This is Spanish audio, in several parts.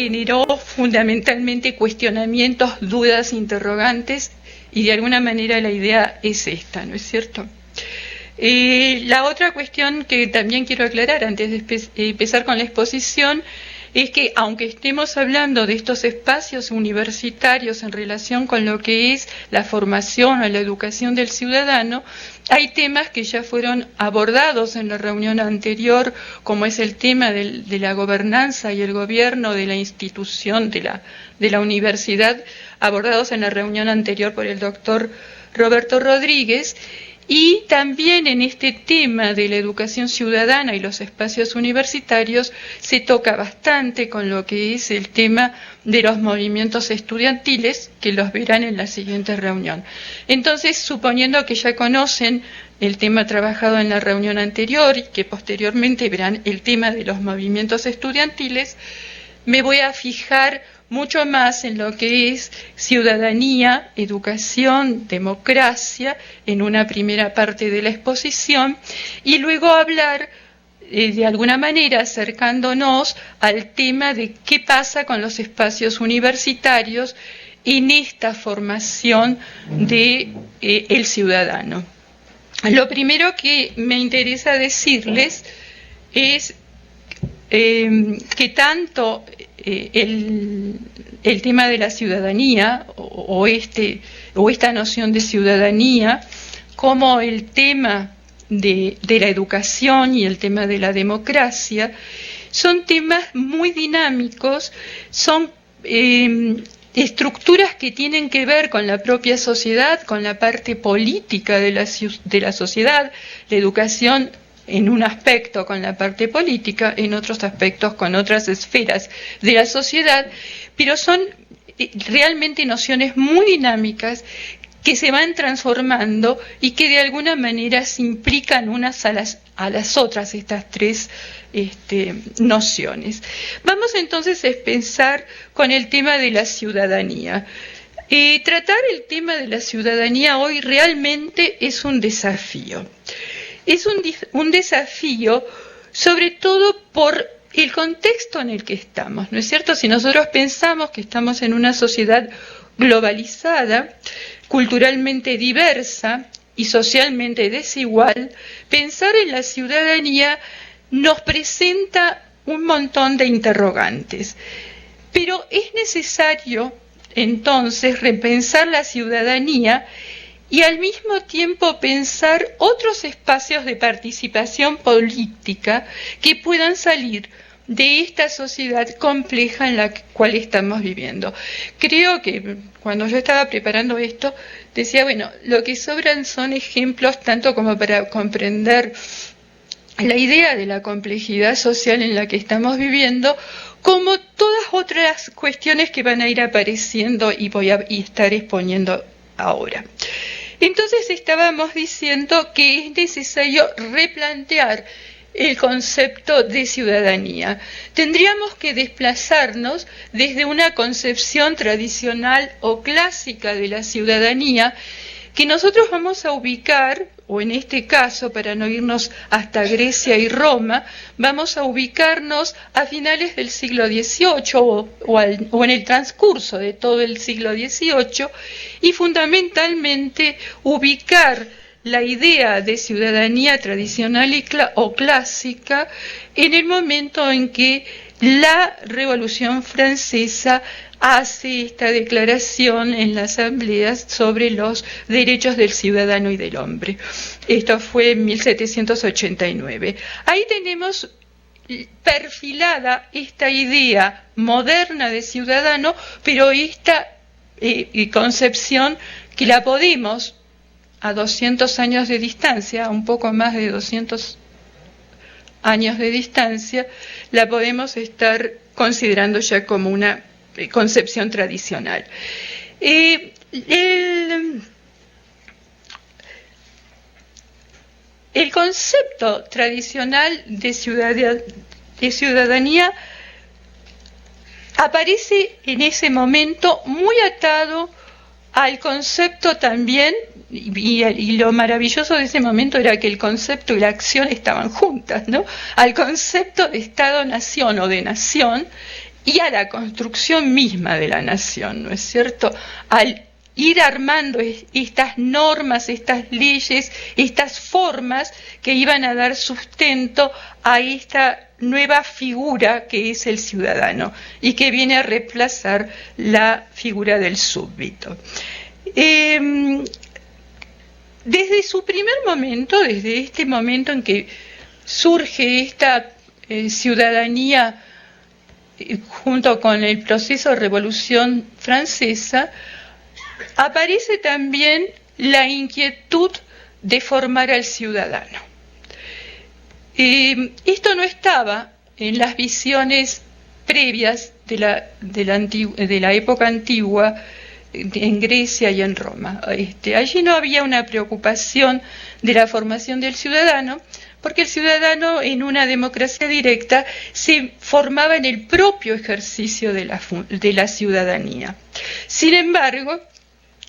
generó fundamentalmente cuestionamientos, dudas, interrogantes, y de alguna manera la idea es esta, ¿no es cierto? La otra cuestión que también quiero aclarar antes de empezar con la exposición es que, aunque estemos hablando de estos espacios universitarios en relación con lo que es la formación o la educación del ciudadano, hay temas que ya fueron abordados en la reunión anterior, como es el tema de la gobernanza y el gobierno de la institución de la universidad, abordados en la reunión anterior por el doctor Roberto Rodríguez. Y también en este tema de la educación ciudadana y los espacios universitarios se toca bastante con lo que es el tema de los movimientos estudiantiles, que los verán en la siguiente reunión. Entonces, suponiendo que ya conocen el tema trabajado en la reunión anterior y que posteriormente verán el tema de los movimientos estudiantiles, me voy a fijar mucho más en lo que es ciudadanía, educación, democracia, en una primera parte de la exposición, y luego hablar de alguna manera acercándonos al tema de qué pasa con los espacios universitarios en esta formación de el ciudadano. Lo primero que me interesa decirles es que tanto el tema de la ciudadanía o esta noción de ciudadanía como el tema de la educación y el tema de la democracia son temas muy dinámicos, son estructuras que tienen que ver con la propia sociedad, con la parte política de la sociedad, la educación en un aspecto con la parte política, en otros aspectos con otras esferas de la sociedad, pero son realmente nociones muy dinámicas que se van transformando y que de alguna manera se implican unas a las otras, estas tres nociones. Vamos entonces a pensar con el tema de la ciudadanía. Tratar el tema de la ciudadanía hoy realmente es un desafío. Es un desafío sobre todo por el contexto en el que estamos, ¿no es cierto? Si nosotros pensamos que estamos en una sociedad globalizada, culturalmente diversa y socialmente desigual, pensar en la ciudadanía nos presenta un montón de interrogantes. Pero es necesario entonces repensar la ciudadanía y al mismo tiempo pensar otros espacios de participación política que puedan salir de esta sociedad compleja en la cual estamos viviendo. Creo que cuando yo estaba preparando esto, decía, bueno, lo que sobran son ejemplos tanto como para comprender la idea de la complejidad social en la que estamos viviendo, como todas otras cuestiones que van a ir apareciendo y voy a estar exponiendo ahora. Entonces estábamos diciendo que es necesario replantear el concepto de ciudadanía. Tendríamos que desplazarnos desde una concepción tradicional o clásica de la ciudadanía que nosotros vamos a ubicar, o en este caso, para no irnos hasta Grecia y Roma, vamos a ubicarnos a finales del siglo XVIII o en el transcurso de todo el siglo XVIII y fundamentalmente ubicar la idea de ciudadanía tradicional o clásica en el momento en que la Revolución Francesa hace esta declaración en la asamblea sobre los derechos del ciudadano y del hombre. Esto fue en 1789. Ahí tenemos perfilada esta idea moderna de ciudadano, pero esta concepción que la podemos, a 200 años de distancia, un poco más de 200 años de distancia, la podemos estar considerando ya como una concepción tradicional. El concepto tradicional de ciudadanía aparece en ese momento muy atado al concepto también, y lo maravilloso de ese momento era que el concepto y la acción estaban juntas, ¿no? Al concepto de Estado-nación o de nación, y a la construcción misma de la nación, ¿no es cierto? Al ir armando estas normas, estas leyes, estas formas que iban a dar sustento a esta nueva figura que es el ciudadano y que viene a reemplazar la figura del súbdito. Desde su primer momento, desde este momento en que surge esta ciudadanía junto con el proceso de Revolución Francesa, aparece también la inquietud de formar al ciudadano. Esto no estaba en las visiones previas de la época antigua en Grecia y en Roma. Allí no había una preocupación de la formación del ciudadano, porque el ciudadano en una democracia directa se formaba en el propio ejercicio de la ciudadanía. Sin embargo,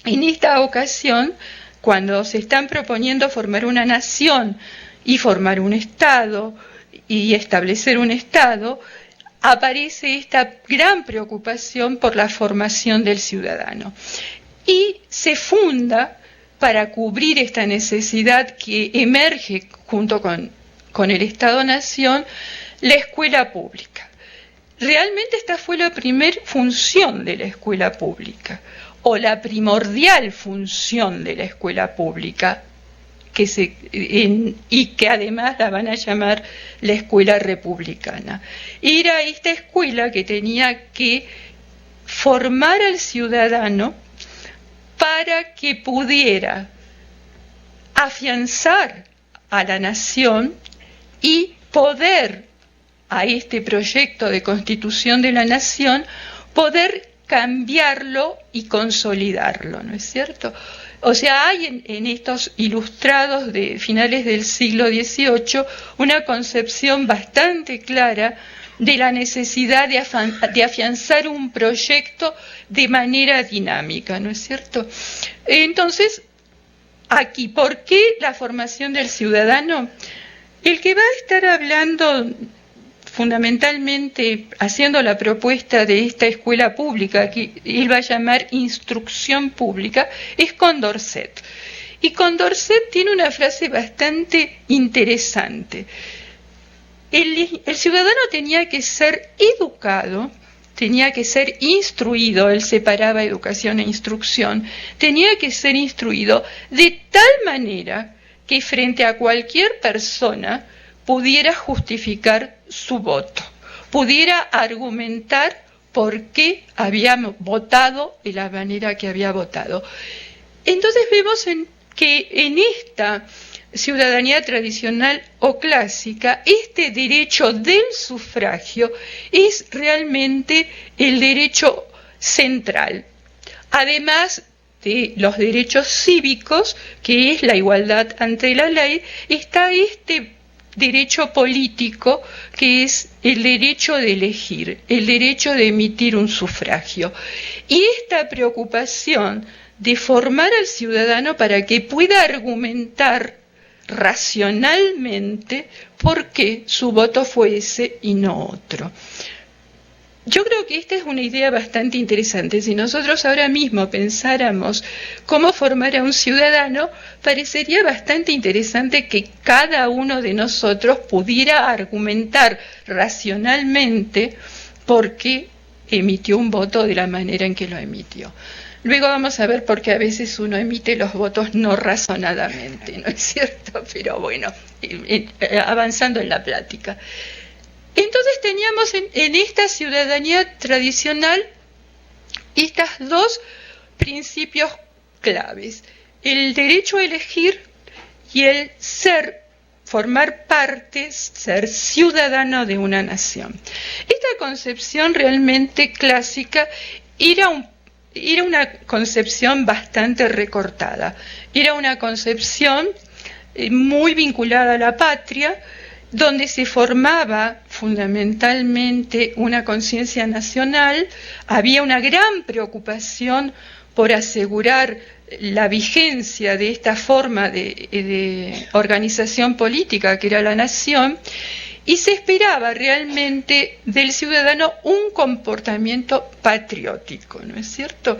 en esta ocasión, cuando se están proponiendo formar una nación y formar un Estado y establecer un Estado, aparece esta gran preocupación por la formación del ciudadano. Y se funda, para cubrir esta necesidad que emerge junto con el Estado-Nación, la escuela pública. Realmente esta fue la primera función de la escuela pública, o la primordial función de la escuela pública, y que además la van a llamar la escuela republicana. Era esta escuela que tenía que formar al ciudadano para que pudiera afianzar a la nación y poder, a este proyecto de constitución de la nación, poder cambiarlo y consolidarlo, ¿no es cierto? O sea, hay en estos ilustrados de finales del siglo XVIII una concepción bastante clara de la necesidad de afianzar un proyecto de manera dinámica, ¿no es cierto? Entonces, aquí, ¿por qué la formación del ciudadano? El que va a estar hablando fundamentalmente, haciendo la propuesta de esta escuela pública, que él va a llamar instrucción pública, es Condorcet. Y Condorcet tiene una frase bastante interesante. El ciudadano tenía que ser educado, tenía que ser instruido, él separaba educación e instrucción, tenía que ser instruido de tal manera que frente a cualquier persona pudiera justificar su voto, pudiera argumentar por qué había votado de la manera que había votado. Entonces vemos que en esta ciudadanía tradicional o clásica, este derecho del sufragio es realmente el derecho central, además de los derechos cívicos, que es la igualdad ante la ley, está este derecho político, que es el derecho de elegir, el derecho de emitir un sufragio. Y esta preocupación de formar al ciudadano para que pueda argumentar racionalmente por qué su voto fue ese y no otro. Yo creo que esta es una idea bastante interesante. Si nosotros ahora mismo pensáramos cómo formar a un ciudadano, parecería bastante interesante que cada uno de nosotros pudiera argumentar racionalmente por qué emitió un voto de la manera en que lo emitió. Luego vamos a ver por qué a veces uno emite los votos no razonadamente, ¿no es cierto? Pero bueno, avanzando en la plática. Entonces teníamos en esta ciudadanía tradicional estos dos principios claves: el derecho a elegir y el formar parte, ser ciudadano de una nación. Esta concepción realmente clásica era una concepción bastante recortada, era una concepción muy vinculada a la patria, donde se formaba fundamentalmente una conciencia nacional. Había una gran preocupación por asegurar la vigencia de esta forma de organización política que era la nación, y se esperaba realmente del ciudadano un comportamiento patriótico, ¿no es cierto?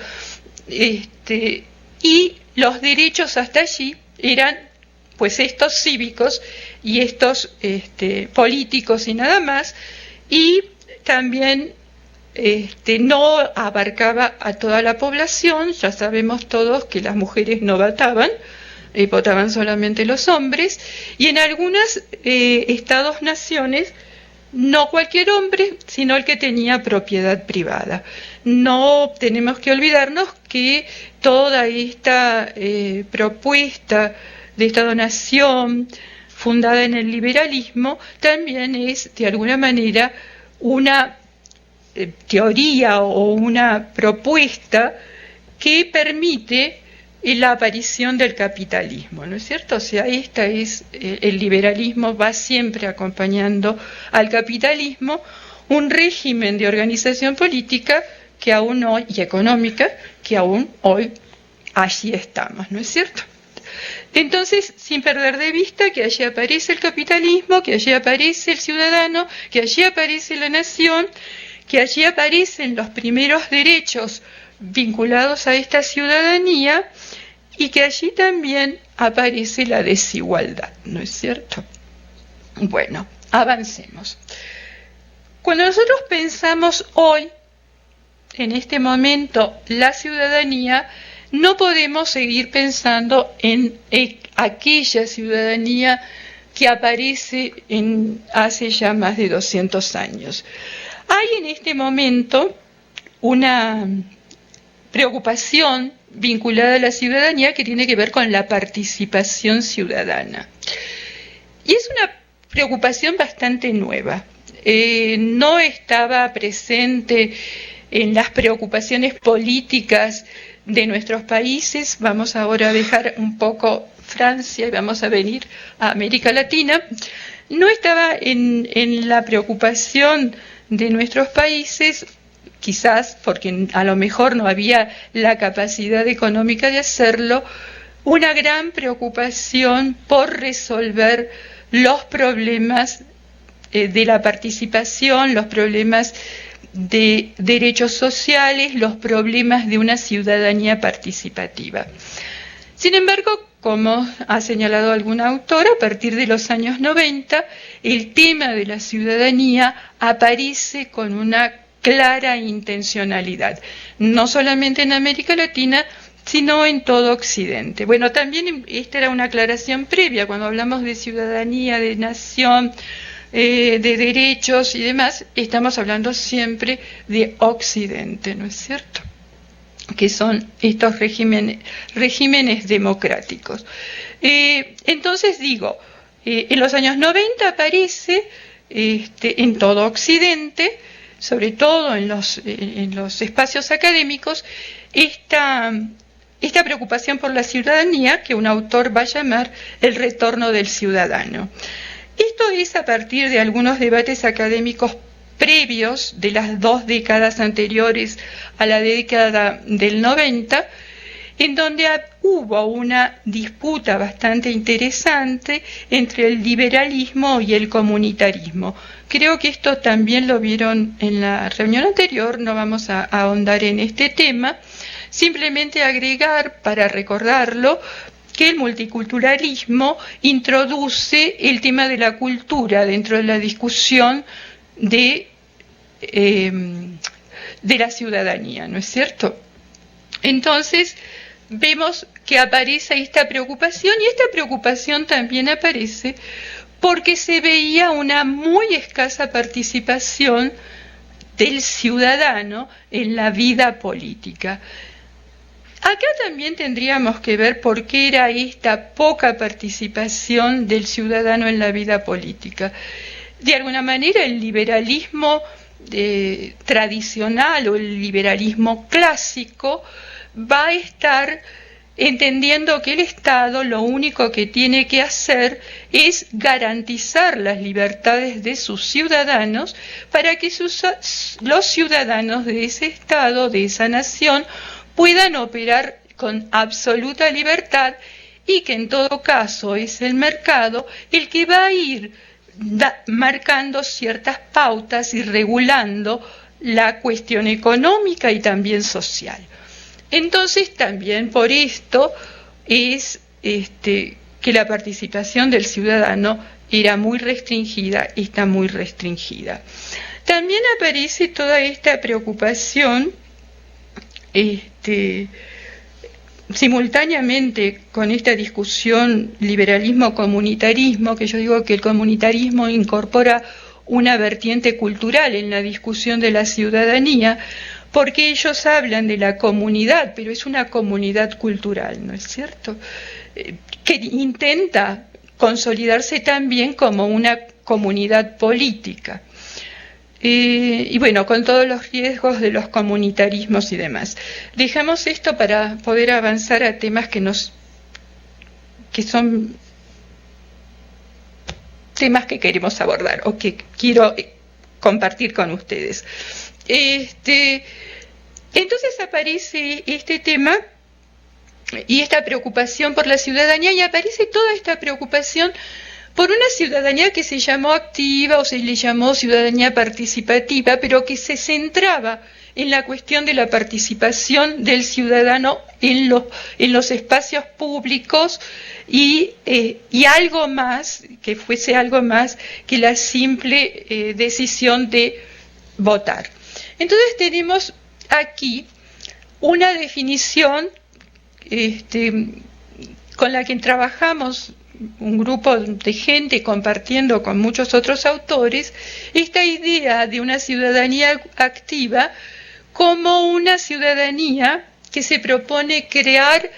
Y los derechos hasta allí eran pues estos cívicos y estos políticos y nada más, y también no abarcaba a toda la población. Ya sabemos todos que las mujeres no votaban, votaban solamente los hombres, y en algunos estados-naciones no cualquier hombre, sino el que tenía propiedad privada. No tenemos que olvidarnos que toda esta propuesta de Estado-nación fundada en el liberalismo también es, de alguna manera, una teoría o una propuesta que permite la aparición del capitalismo, ¿no es cierto? O sea, el liberalismo va siempre acompañando al capitalismo, un régimen de organización política que aún hoy, y económica, que aún hoy allí estamos, ¿no es cierto? Entonces, sin perder de vista que allí aparece el capitalismo, que allí aparece el ciudadano, que allí aparece la nación, que allí aparecen los primeros derechos vinculados a esta ciudadanía, y que allí también aparece la desigualdad, ¿no es cierto? Bueno, avancemos. Cuando nosotros pensamos hoy, en este momento, la ciudadanía, no podemos seguir pensando en aquella ciudadanía que aparece hace ya más de 200 años. Hay en este momento una preocupación vinculada a la ciudadanía que tiene que ver con la participación ciudadana. Y es una preocupación bastante nueva. No estaba presente en las preocupaciones políticas de nuestros países. Vamos ahora a dejar un poco Francia y vamos a venir a América Latina. No estaba en la preocupación de nuestros países, quizás porque a lo mejor no había la capacidad económica de hacerlo, una gran preocupación por resolver los problemas de la participación, los problemas de derechos sociales, los problemas de una ciudadanía participativa. Sin embargo, como ha señalado algún autor, a partir de los años 90, el tema de la ciudadanía aparece con una clara intencionalidad, no solamente en América Latina, sino en todo Occidente. Bueno, también esta era una aclaración previa, cuando hablamos de ciudadanía, de nación, de derechos y demás, estamos hablando siempre de Occidente, ¿no es cierto?, que son estos regímenes democráticos. Entonces digo, en los años 90 aparece en todo Occidente, sobre todo en los espacios académicos, esta preocupación por la ciudadanía, que un autor va a llamar el retorno del ciudadano. Esto es a partir de algunos debates académicos previos de las 2 décadas anteriores a la década del 90, en donde hubo una disputa bastante interesante entre el liberalismo y el comunitarismo. Creo que esto también lo vieron en la reunión anterior, no vamos a ahondar en este tema, simplemente agregar, para recordarlo, que el multiculturalismo introduce el tema de la cultura dentro de la discusión de la ciudadanía, ¿no es cierto? Entonces, vemos que aparece esta preocupación, y esta preocupación también aparece porque se veía una muy escasa participación del ciudadano en la vida política. Acá también tendríamos que ver por qué era esta poca participación del ciudadano en la vida política. De alguna manera, el liberalismo tradicional o el liberalismo clásico va a estar entendiendo que el Estado lo único que tiene que hacer es garantizar las libertades de sus ciudadanos para que los ciudadanos de ese Estado, de esa nación, puedan operar con absoluta libertad, y que en todo caso es el mercado el que va a ir marcando ciertas pautas y regulando la cuestión económica y también social. Entonces también por esto es que la participación del ciudadano era muy restringida, está muy restringida. También aparece toda esta preocupación simultáneamente con esta discusión liberalismo-comunitarismo, que yo digo que el comunitarismo incorpora una vertiente cultural en la discusión de la ciudadanía, porque ellos hablan de la comunidad, pero es una comunidad cultural, ¿no es cierto? Que intenta consolidarse también como una comunidad política. Y bueno, con todos los riesgos de los comunitarismos y demás. Dejamos esto para poder avanzar a temas que son temas que queremos abordar o que quiero compartir con ustedes. Entonces aparece este tema y esta preocupación por la ciudadanía, y aparece toda esta preocupación por una ciudadanía que se llamó activa o se le llamó ciudadanía participativa, pero que se centraba en la cuestión de la participación del ciudadano en los espacios públicos y algo más, que fuese algo más que la simple decisión de votar. Entonces tenemos aquí una definición con la que trabajamos un grupo de gente compartiendo con muchos otros autores, esta idea de una ciudadanía activa como una ciudadanía que se propone crear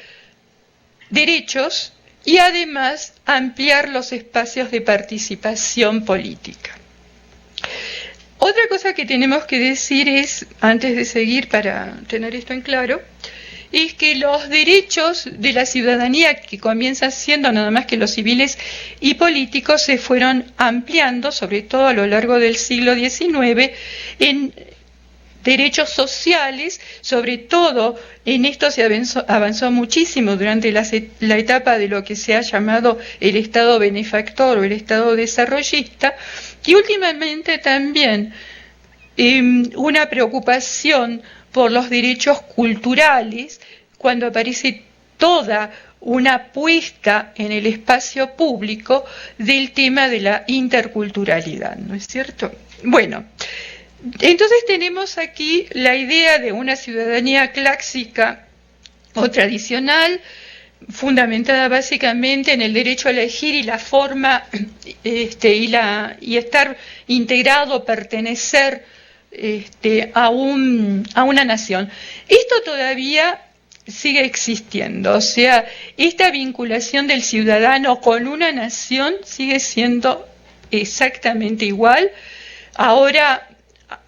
derechos y además ampliar los espacios de participación política. Otra cosa que tenemos que decir es, antes de seguir para tener esto en claro, es que los derechos de la ciudadanía, que comienzan siendo nada más que los civiles y políticos, se fueron ampliando, sobre todo a lo largo del siglo XIX, en derechos sociales. Sobre todo en esto se avanzó muchísimo durante la etapa de lo que se ha llamado el Estado benefactor o el Estado desarrollista, y últimamente también una preocupación por los derechos culturales, cuando aparece toda una apuesta en el espacio público del tema de la interculturalidad, ¿no es cierto? Bueno, entonces tenemos aquí la idea de una ciudadanía clásica o tradicional, fundamentada básicamente en el derecho a elegir y la forma y estar integrado, pertenecer a una nación. Esto todavía sigue existiendo, o sea, esta vinculación del ciudadano con una nación sigue siendo exactamente igual. Ahora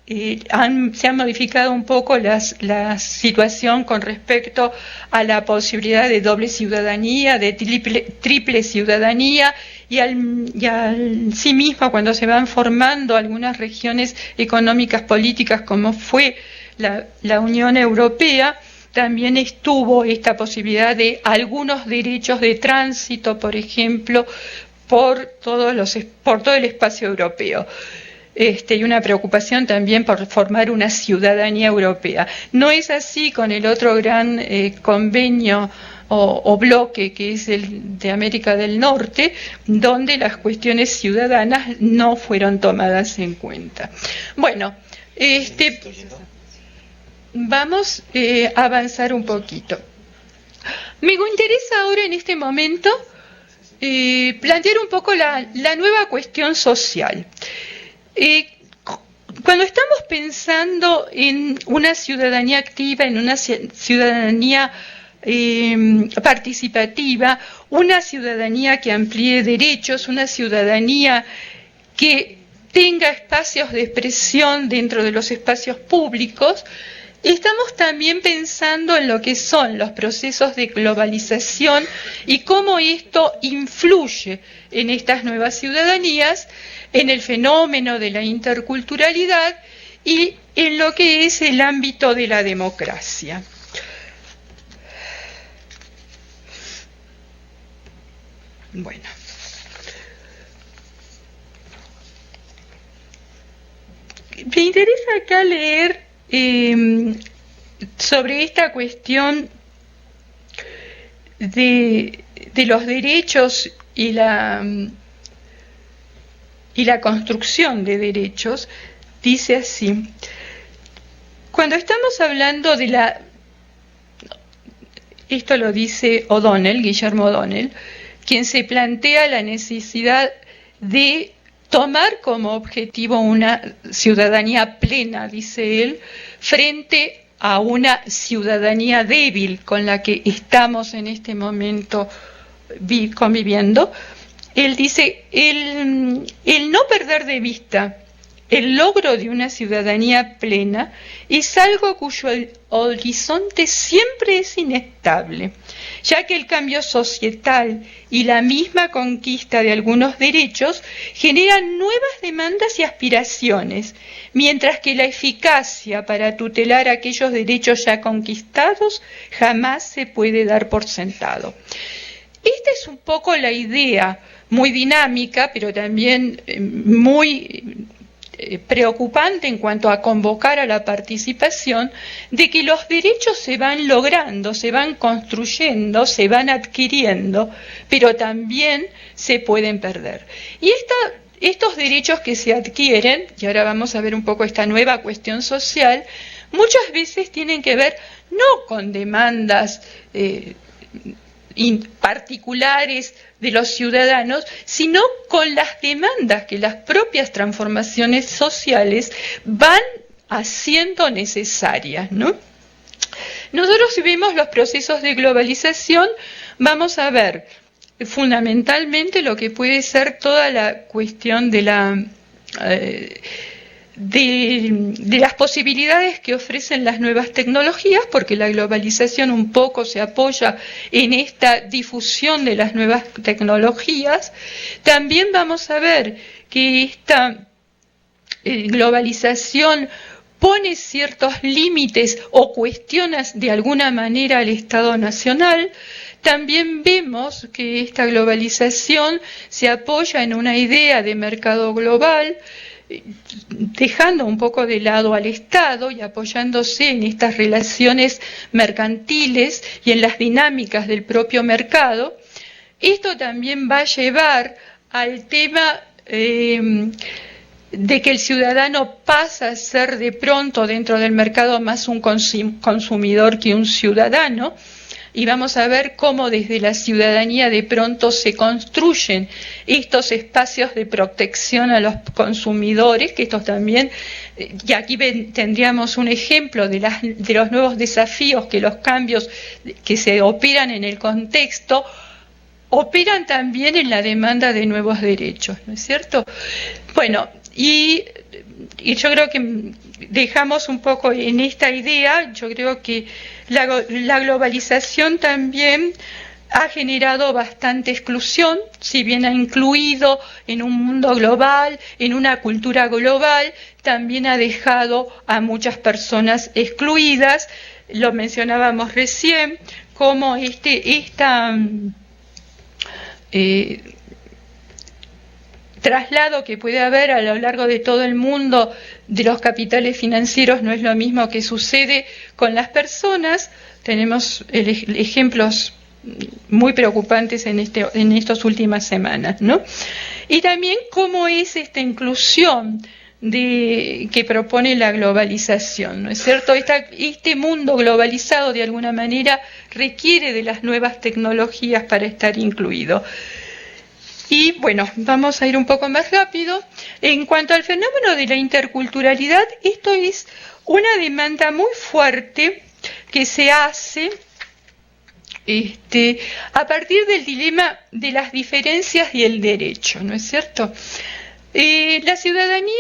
se ha modificado un poco la situación con respecto a la posibilidad de doble ciudadanía, de triple ciudadanía, y al sí mismo, cuando se van formando algunas regiones económicas políticas como fue la Unión Europea, también estuvo esta posibilidad de algunos derechos de tránsito, por ejemplo, por todo el espacio europeo. Y una preocupación también por formar una ciudadanía europea. No es así con el otro gran convenio o bloque que es el de América del Norte, donde las cuestiones ciudadanas no fueron tomadas en cuenta. Bueno, vamos a avanzar un poquito. Me interesa ahora en este momento plantear un poco la nueva cuestión social. Cuando estamos pensando en una ciudadanía activa, en una ciudadanía participativa, una ciudadanía que amplíe derechos, una ciudadanía que tenga espacios de expresión dentro de los espacios públicos, estamos también pensando en lo que son los procesos de globalización y cómo esto influye en estas nuevas ciudadanías, en el fenómeno de la interculturalidad y en lo que es el ámbito de la democracia. Bueno. Me interesa acá leer sobre esta cuestión de los derechos y la construcción de derechos. Dice así: cuando estamos hablando esto lo dice O'Donnell, Guillermo O'Donnell, quien se plantea la necesidad de tomar como objetivo una ciudadanía plena, dice él, frente a una ciudadanía débil con la que estamos en este momento conviviendo. Él dice, el no perder de vista el logro de una ciudadanía plena es algo cuyo horizonte siempre es inestable, ya que el cambio societal y la misma conquista de algunos derechos generan nuevas demandas y aspiraciones, mientras que la eficacia para tutelar aquellos derechos ya conquistados jamás se puede dar por sentado. Esta es un poco la idea, muy dinámica, pero también muy preocupante en cuanto a convocar a la participación, de que los derechos se van logrando, se van construyendo, se van adquiriendo, pero también se pueden perder. Y estos derechos que se adquieren, y ahora vamos a ver un poco esta nueva cuestión social, muchas veces tienen que ver no con demandas particulares de los ciudadanos, sino con las demandas que las propias transformaciones sociales van haciendo necesarias, ¿no? Nosotros, si vemos los procesos de globalización, vamos a ver fundamentalmente lo que puede ser toda la cuestión de las posibilidades que ofrecen las nuevas tecnologías, porque la globalización un poco se apoya en esta difusión de las nuevas tecnologías. También vamos a ver que esta globalización pone ciertos límites o cuestiona de alguna manera al Estado Nacional. También vemos que esta globalización se apoya en una idea de mercado global, dejando un poco de lado al Estado y apoyándose en estas relaciones mercantiles y en las dinámicas del propio mercado. Esto también va a llevar al tema de que el ciudadano pasa a ser de pronto dentro del mercado más un consumidor que un ciudadano. Y vamos a ver cómo desde la ciudadanía de pronto se construyen estos espacios de protección a los consumidores, que estos también, y aquí tendríamos un ejemplo de los nuevos desafíos que los cambios que se operan en el contexto, operan también en la demanda de nuevos derechos, ¿no es cierto? Bueno, y yo creo que dejamos un poco en esta idea. Yo creo que la globalización también ha generado bastante exclusión, si bien ha incluido en un mundo global, en una cultura global, también ha dejado a muchas personas excluidas. Lo mencionábamos recién, como traslado que puede haber a lo largo de todo el mundo de los capitales financieros no es lo mismo que sucede con las personas. Tenemos ejemplos muy preocupantes en estas últimas semanas, ¿no? Y también cómo es esta inclusión que propone la globalización, ¿no es cierto? Este mundo globalizado de alguna manera requiere de las nuevas tecnologías para estar incluido. Y bueno, vamos a ir un poco más rápido. En cuanto al fenómeno de la interculturalidad, esto es una demanda muy fuerte que se hace a partir del dilema de las diferencias y el derecho, ¿no es cierto? La ciudadanía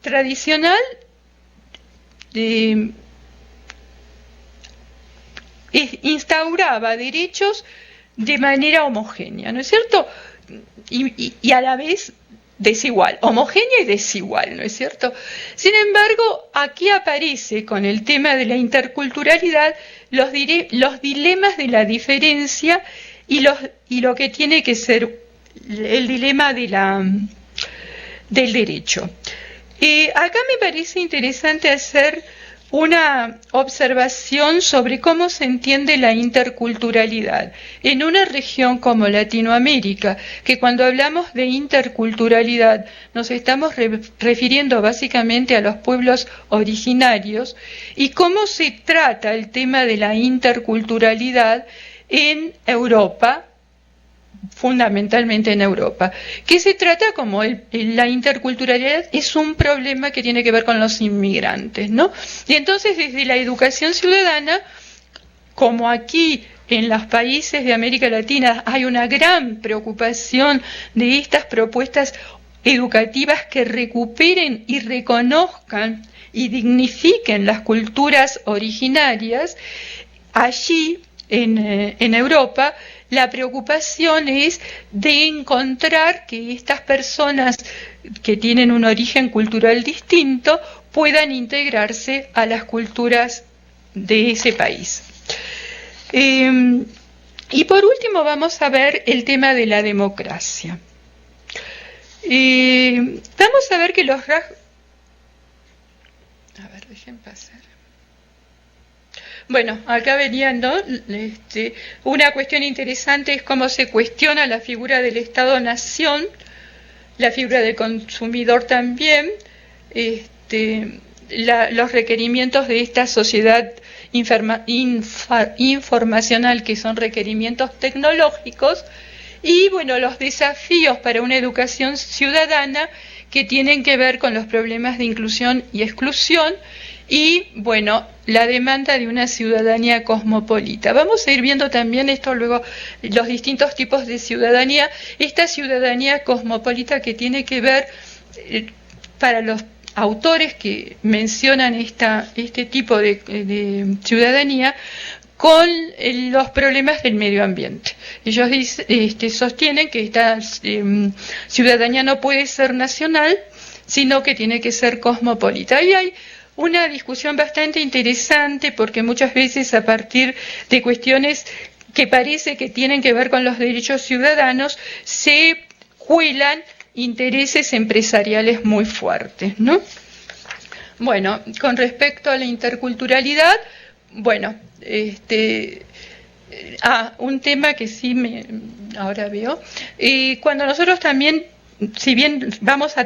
tradicional instauraba derechos de manera homogénea, ¿no es cierto? Y a la vez desigual, homogénea y desigual, ¿no es cierto? Sin embargo, aquí aparece con el tema de la interculturalidad los dilemas de la diferencia y lo que tiene que ser el dilema del derecho. Acá me parece interesante hacer una observación sobre cómo se entiende la interculturalidad en una región como Latinoamérica, que cuando hablamos de interculturalidad nos estamos refiriendo básicamente a los pueblos originarios, y cómo se trata el tema de la interculturalidad en Europa, fundamentalmente en Europa, que se trata como la interculturalidad es un problema que tiene que ver con los inmigrantes, ¿no? Y entonces desde la educación ciudadana, como aquí en los países de América Latina hay una gran preocupación de estas propuestas educativas que recuperen y reconozcan y dignifiquen las culturas originarias, allí en Europa la preocupación es de encontrar que estas personas que tienen un origen cultural distinto puedan integrarse a las culturas de ese país. Y por último vamos a ver el tema de la democracia. Vamos a ver que los rasgos... A ver, dejen pasar. Bueno, acá venían, ¿no? Una cuestión interesante es cómo se cuestiona la figura del Estado-Nación, la figura del consumidor también, los requerimientos de esta sociedad informacional, que son requerimientos tecnológicos, y bueno, los desafíos para una educación ciudadana que tienen que ver con los problemas de inclusión y exclusión, y bueno, la demanda de una ciudadanía cosmopolita. Vamos a ir viendo también esto luego, los distintos tipos de ciudadanía, esta ciudadanía cosmopolita que tiene que ver, para los autores que mencionan este tipo de ciudadanía, con los problemas del medio ambiente. Ellos sostienen que esta ciudadanía no puede ser nacional, sino que tiene que ser cosmopolita. Y hay una discusión bastante interesante, porque muchas veces a partir de cuestiones que parece que tienen que ver con los derechos ciudadanos, se cuelan intereses empresariales muy fuertes, ¿no? Bueno, con respecto a la interculturalidad, bueno, un tema que sí ahora veo, cuando nosotros también, si bien vamos a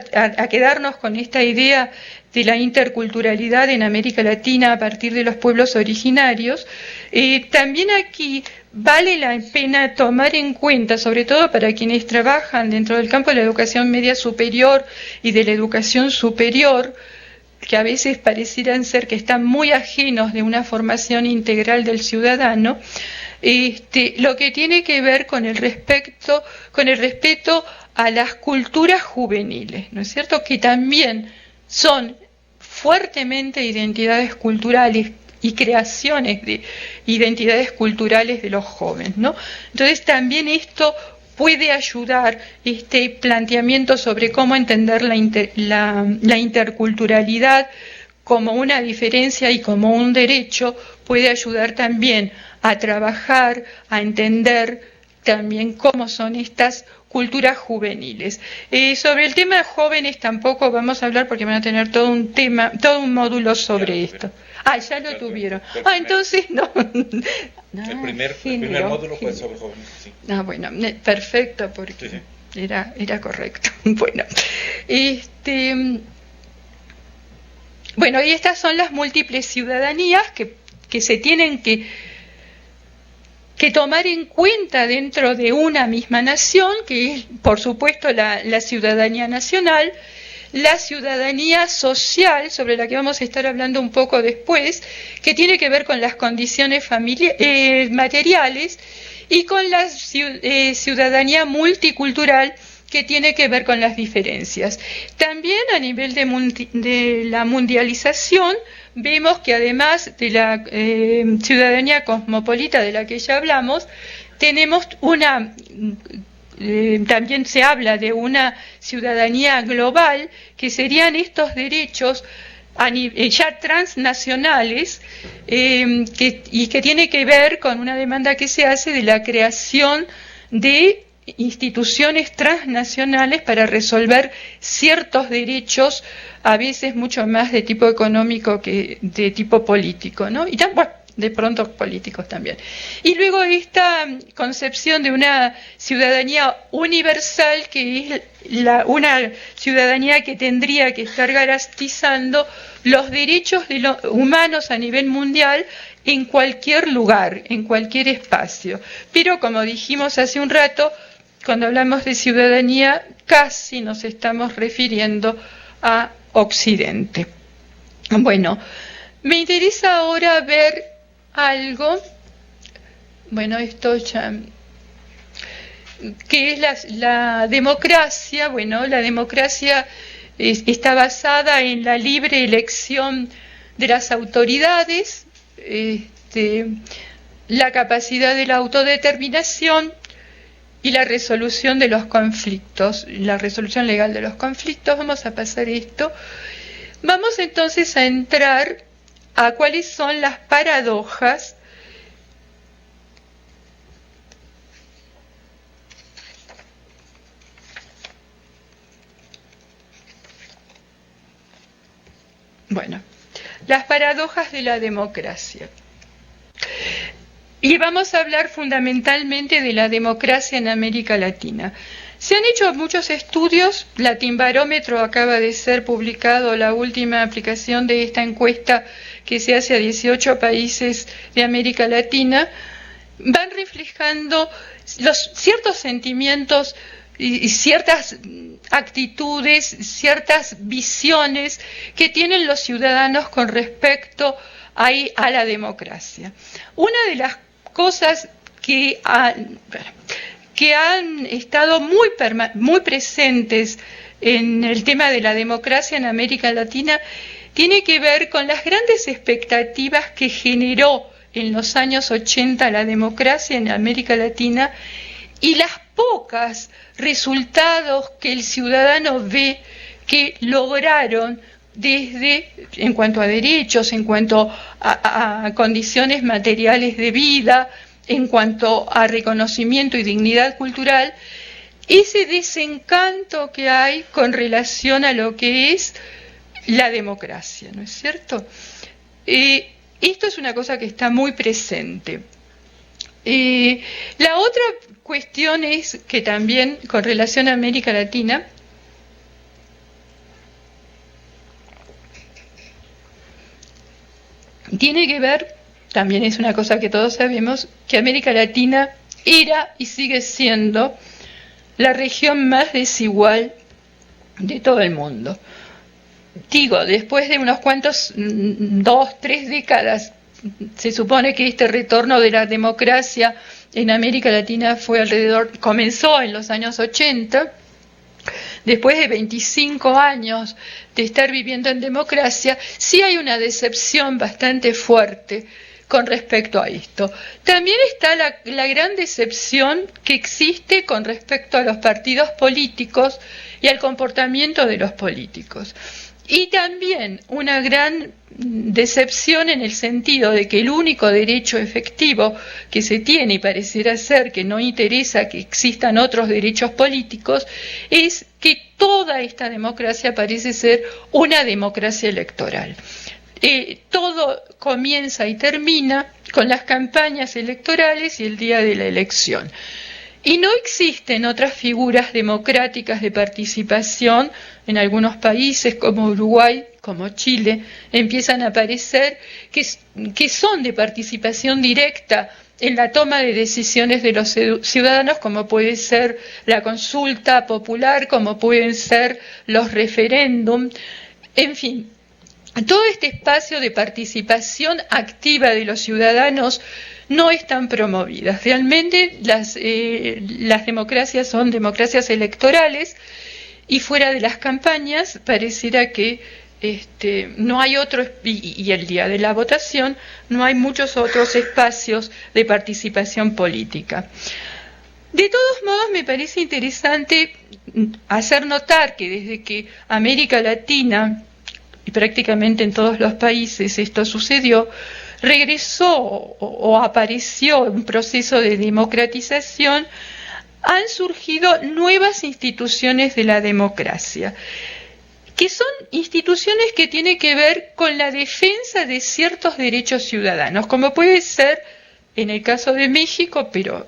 quedarnos con esta idea de la interculturalidad en América Latina a partir de los pueblos originarios, también aquí vale la pena tomar en cuenta, sobre todo para quienes trabajan dentro del campo de la educación media superior y de la educación superior, que a veces parecieran ser que están muy ajenos de una formación integral del ciudadano, lo que tiene que ver con el respeto a las culturas juveniles, ¿no es cierto?, que también son fuertemente identidades culturales y creaciones de identidades culturales de los jóvenes, ¿no? Entonces también esto puede ayudar, este planteamiento sobre cómo entender la interculturalidad como una diferencia y como un derecho, puede ayudar también a trabajar, a entender también cómo son estas culturas juveniles. Sobre el tema de jóvenes tampoco vamos a hablar, porque van a tener todo un módulo sobre esto. Ya lo tuvieron. Entonces no. El primer módulo fue sobre jóvenes, sí. Bueno, perfecto, porque sí. Era correcto. Bueno, bueno, y estas son las múltiples ciudadanías que se tienen que tomar en cuenta dentro de una misma nación, que es, por supuesto, la ciudadanía nacional, la ciudadanía social, sobre la que vamos a estar hablando un poco después, que tiene que ver con las condiciones materiales, y con la ciudadanía multicultural, que tiene que ver con las diferencias. También a nivel de la mundialización, vemos que además de la ciudadanía cosmopolita de la que ya hablamos, tenemos también se habla de una ciudadanía global, que serían estos derechos ya transnacionales, y que tiene que ver con una demanda que se hace de la creación de instituciones transnacionales para resolver ciertos derechos, a veces mucho más de tipo económico que de tipo político, ¿no? Y bueno, de pronto políticos también. Y luego esta concepción de una ciudadanía universal, que es una ciudadanía que tendría que estar garantizando los derechos de los humanos a nivel mundial en cualquier lugar, en cualquier espacio. Pero como dijimos hace un rato, cuando hablamos de ciudadanía, casi nos estamos refiriendo a Occidente. Bueno, me interesa ahora ver algo, bueno, esto ya, que es la democracia. Bueno, la democracia está basada en la libre elección de las autoridades, la capacidad de la autodeterminación y la resolución de los conflictos, la resolución legal de los conflictos. Vamos a pasar esto. Vamos entonces a entrar a cuáles son las paradojas las paradojas de la democracia. Y vamos a hablar fundamentalmente de la democracia en América Latina. Se han hecho muchos estudios, Latinbarómetro acaba de ser publicado, la última aplicación de esta encuesta que se hace a 18 países de América Latina, van reflejando ciertos sentimientos y ciertas actitudes, ciertas visiones que tienen los ciudadanos con respecto a la democracia. Una de las cosas que han estado muy presentes en el tema de la democracia en América Latina tiene que ver con las grandes expectativas que generó en los años 80 la democracia en América Latina y las pocas resultados que el ciudadano ve que lograron en cuanto a derechos, en cuanto a condiciones materiales de vida, en cuanto a reconocimiento y dignidad cultural, ese desencanto que hay con relación a lo que es la democracia, ¿no es cierto? Esto es una cosa que está muy presente. La otra cuestión es que también, con relación a América Latina, tiene que ver, también es una cosa que todos sabemos, que América Latina era y sigue siendo la región más desigual de todo el mundo. Digo, después de unos cuantos, 2, 3 décadas, se supone que este retorno de la democracia en América Latina comenzó en los años 80, después de 25 años de estar viviendo en democracia, sí hay una decepción bastante fuerte con respecto a esto. También está la gran decepción que existe con respecto a los partidos políticos y al comportamiento de los políticos. Y también una gran decepción en el sentido de que el único derecho efectivo que se tiene, y pareciera ser que no interesa que existan otros derechos políticos, es que toda esta democracia parece ser una democracia electoral. Todo comienza y termina con las campañas electorales y el día de la elección. Y no existen otras figuras democráticas de participación. En algunos países como Uruguay, como Chile, empiezan a aparecer que son de participación directa en la toma de decisiones de los ciudadanos, como puede ser la consulta popular, como pueden ser los referéndum, en fin. Todo este espacio de participación activa de los ciudadanos no están promovidas. Realmente las democracias son democracias electorales y fuera de las campañas pareciera que no hay otro, y el día de la votación no hay muchos otros espacios de participación política. De todos modos, me parece interesante hacer notar que desde que América Latina, y prácticamente en todos los países esto sucedió, regresó o apareció un proceso de democratización, han surgido nuevas instituciones de la democracia, que son instituciones que tienen que ver con la defensa de ciertos derechos ciudadanos, como puede ser en el caso de México, pero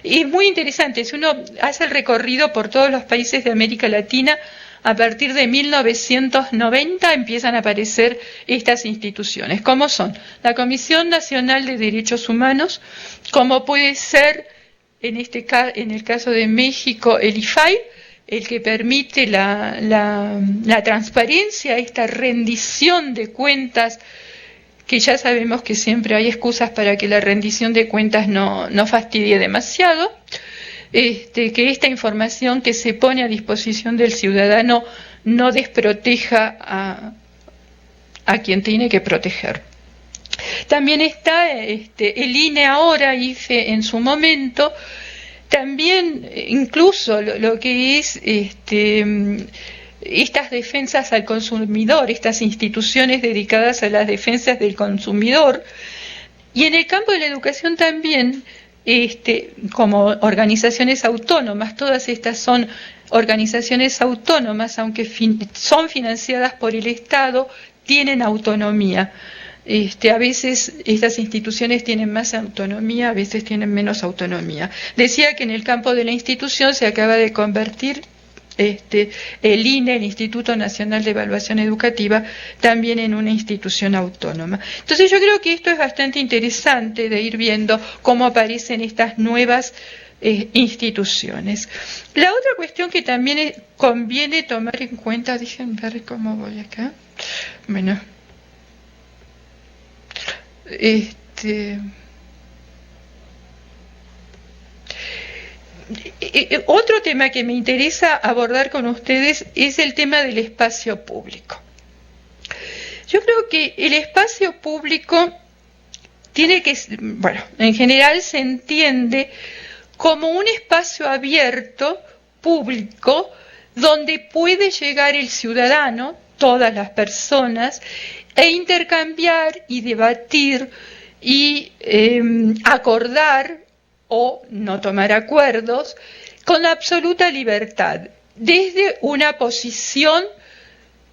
es muy interesante. Si uno hace el recorrido por todos los países de América Latina, a partir de 1990 empiezan a aparecer estas instituciones, como son la Comisión Nacional de Derechos Humanos, como puede ser en el caso de México el IFAI, el que permite la transparencia, esta rendición de cuentas, que ya sabemos que siempre hay excusas para que la rendición de cuentas no fastidie demasiado, que esta información que se pone a disposición del ciudadano no desproteja a quien tiene que proteger. También está el INE ahora, IFE en su momento, también incluso lo que es estas defensas al consumidor, estas instituciones dedicadas a las defensas del consumidor, y en el campo de la educación también, como organizaciones autónomas. Todas estas son organizaciones autónomas, aunque son financiadas por el Estado, tienen autonomía. A veces estas instituciones tienen más autonomía, a veces tienen menos autonomía. Decía que en el campo de la institución se acaba de convertir el INE, el Instituto Nacional de Evaluación Educativa, también en una institución autónoma. Entonces yo creo que esto es bastante interesante de ir viendo cómo aparecen estas nuevas instituciones. La otra cuestión que también conviene tomar en cuenta, déjenme ver cómo voy acá. Bueno, otro tema que me interesa abordar con ustedes es el tema del espacio público. Yo creo que el espacio público tiene que, bueno, en general se entiende como un espacio abierto, público, donde puede llegar el ciudadano, todas las personas, e intercambiar y debatir y acordar o no tomar acuerdos con absoluta libertad, desde una posición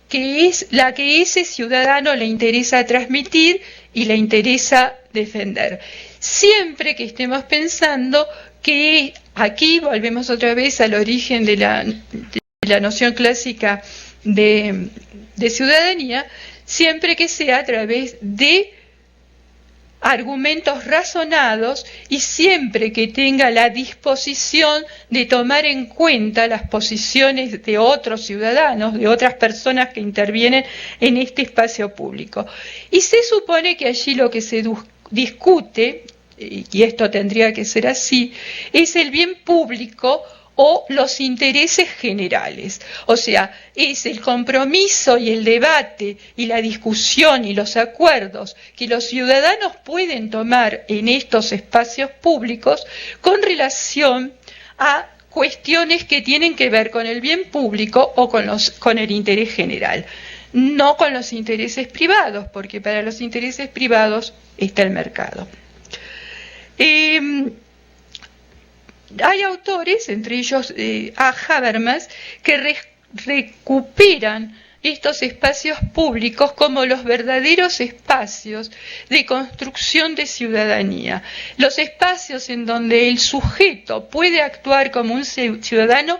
que es la que ese ciudadano le interesa transmitir y le interesa defender. Siempre que estemos pensando que aquí volvemos otra vez al origen de la noción clásica de ciudadanía, siempre que sea a través de argumentos razonados y siempre que tenga la disposición de tomar en cuenta las posiciones de otros ciudadanos, de otras personas que intervienen en este espacio público. Y se supone que allí lo que se discute, y esto tendría que ser así, es el bien público o los intereses generales. O sea, es el compromiso y el debate y la discusión y los acuerdos que los ciudadanos pueden tomar en estos espacios públicos con relación a cuestiones que tienen que ver con el bien público o con el interés general, no con los intereses privados, porque para los intereses privados está el mercado. Hay autores, entre ellos A. Habermas, que recuperan estos espacios públicos como los verdaderos espacios de construcción de ciudadanía, los espacios en donde el sujeto puede actuar como un ciudadano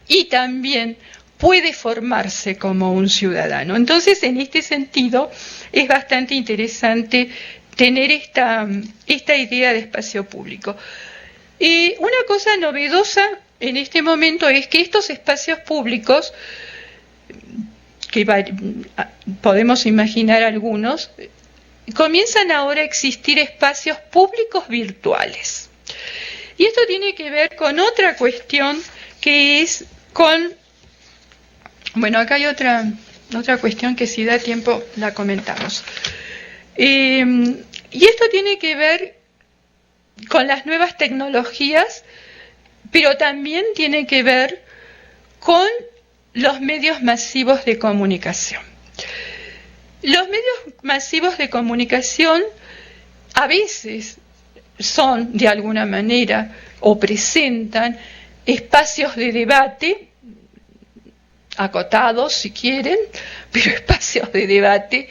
y también puede formarse como un ciudadano. Entonces, en este sentido, es bastante interesante tener esta idea de espacio público. Una cosa novedosa en este momento es que estos espacios públicos, que podemos imaginar algunos, comienzan ahora a existir espacios públicos virtuales. Y esto tiene que ver con otra cuestión que es con... Bueno, acá hay otra cuestión que si da tiempo la comentamos. Y esto tiene que ver con las nuevas tecnologías, pero también tiene que ver con los medios masivos de comunicación. Los medios masivos de comunicación a veces son de alguna manera o presentan espacios de debate, acotados si quieren, pero espacios de debate,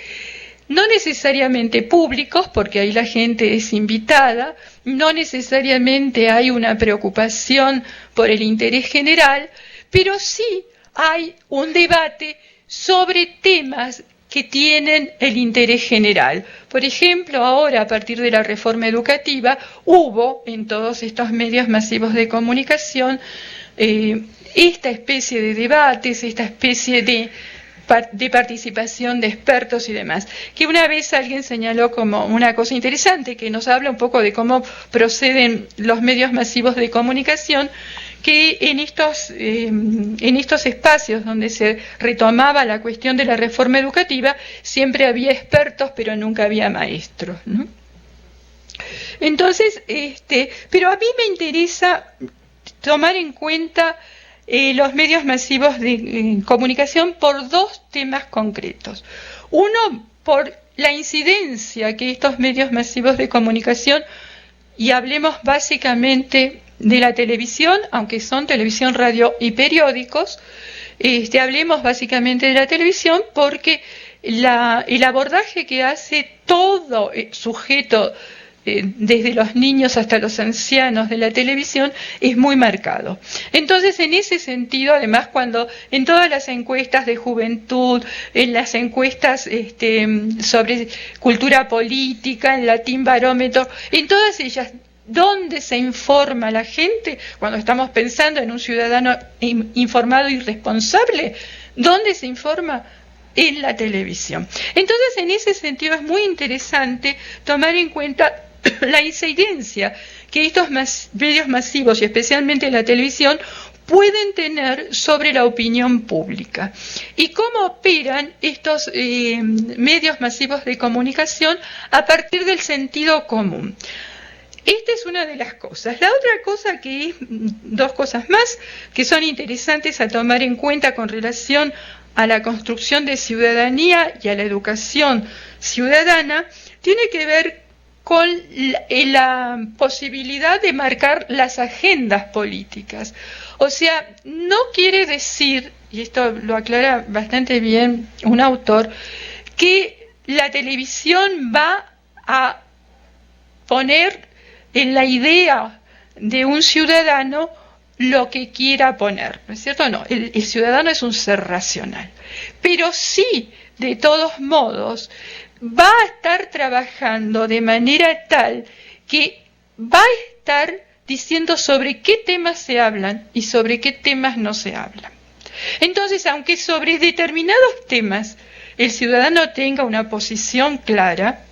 no necesariamente públicos, porque ahí la gente es invitada, no necesariamente hay una preocupación por el interés general, pero sí hay un debate sobre temas que tienen el interés general. Por ejemplo, ahora, a partir de la reforma educativa, hubo en todos estos medios masivos de comunicación esta especie de debates, esta especie de participación de expertos y demás, que una vez alguien señaló como una cosa interesante, que nos habla un poco de cómo proceden los medios masivos de comunicación, que en estos espacios donde se retomaba la cuestión de la reforma educativa, siempre había expertos, pero nunca había maestros, ¿no? Entonces, pero a mí me interesa tomar en cuenta los medios masivos de comunicación por dos temas concretos. Uno, por la incidencia que estos medios masivos de comunicación, y hablemos básicamente de la televisión, aunque son televisión, radio y periódicos, hablemos básicamente de la televisión porque el abordaje que hace todo sujeto, desde los niños hasta los ancianos de la televisión, es muy marcado. Entonces, en ese sentido, además, cuando en todas las encuestas de juventud, en las encuestas sobre cultura política, en Latin Barómetro, en todas ellas, ¿dónde se informa la gente? Cuando estamos pensando en un ciudadano informado y responsable, ¿dónde se informa? En la televisión. Entonces, en ese sentido, es muy interesante tomar en cuenta la incidencia que estos medios masivos, y especialmente la televisión, pueden tener sobre la opinión pública. Y cómo operan estos medios masivos de comunicación a partir del sentido común. Esta es una de las cosas. La otra cosa que es, dos cosas más, que son interesantes a tomar en cuenta con relación a la construcción de ciudadanía y a la educación ciudadana, tiene que ver con la posibilidad de marcar las agendas políticas. O sea, no quiere decir, y esto lo aclara bastante bien un autor, que la televisión va a poner en la idea de un ciudadano lo que quiera poner, ¿no es cierto? No, el ciudadano es un ser racional, pero sí, de todos modos, va a estar trabajando de manera tal que va a estar diciendo sobre qué temas se hablan y sobre qué temas no se hablan. Entonces, aunque sobre determinados temas el ciudadano tenga una posición clara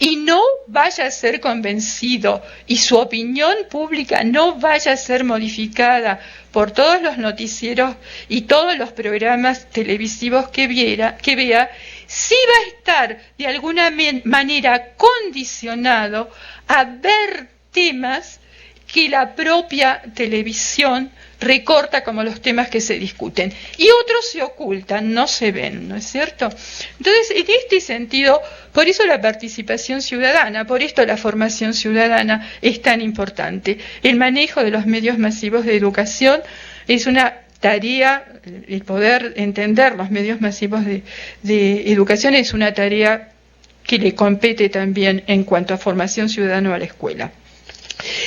y no vaya a ser convencido y su opinión pública no vaya a ser modificada por todos los noticieros y todos los programas televisivos que vea, sí va a estar de alguna manera condicionado a ver temas que la propia televisión recorta como los temas que se discuten. Y otros se ocultan, no se ven, ¿no es cierto? Entonces, en este sentido, por eso la participación ciudadana, por esto la formación ciudadana es tan importante. El manejo de los medios masivos de educación es una tarea, el poder entender los medios masivos de educación es una tarea que le compete también en cuanto a formación ciudadana a la escuela.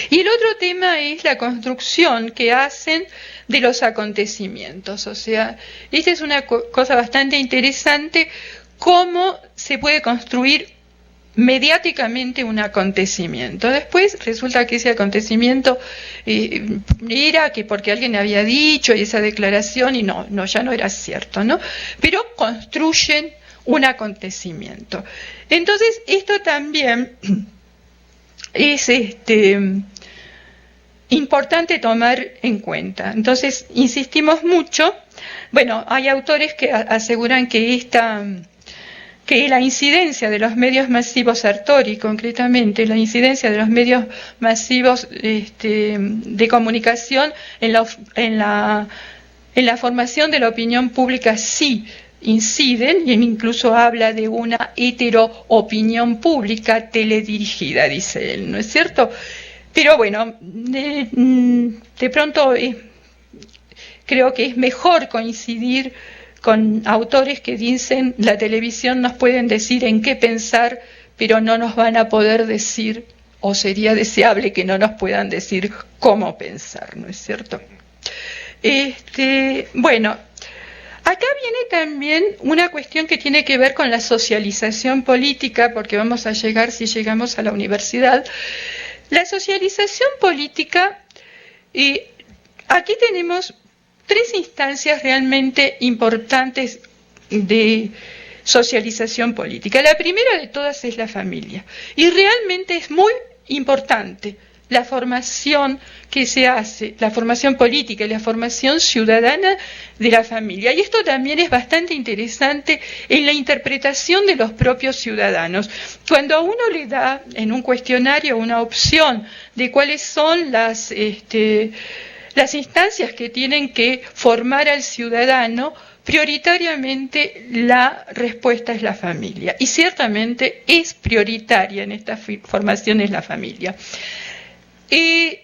Y el otro tema es la construcción que hacen de los acontecimientos. O sea, esta es una cosa bastante interesante, cómo se puede construir mediáticamente un acontecimiento. Después resulta que ese acontecimiento era que porque alguien había dicho y esa declaración, y no, ya no era cierto, ¿no? Pero construyen un acontecimiento. Entonces, esto también es importante tomar en cuenta. Entonces, insistimos mucho. Bueno, hay autores que aseguran que la incidencia de los medios masivos, Sartori concretamente, la incidencia de los medios masivos de comunicación en la formación de la opinión pública sí inciden, y incluso habla de una heteroopinión pública teledirigida, dice él, ¿no es cierto? Pero bueno, de pronto creo que es mejor coincidir con autores que dicen la televisión nos pueden decir en qué pensar, pero no nos van a poder decir, o sería deseable que no nos puedan decir cómo pensar, ¿no es cierto? Bueno, acá viene también una cuestión que tiene que ver con la socialización política, porque vamos a llegar, si llegamos a la universidad, la socialización política, aquí tenemos 3 instancias realmente importantes de socialización política. La primera de todas es la familia, y realmente es muy importante la formación que se hace, la formación política y la formación ciudadana de la familia. Y esto también es bastante interesante en la interpretación de los propios ciudadanos. Cuando a uno le da en un cuestionario una opción de cuáles son las instancias que tienen que formar al ciudadano, prioritariamente la respuesta es la familia. Y ciertamente es prioritaria en esta formación es la familia.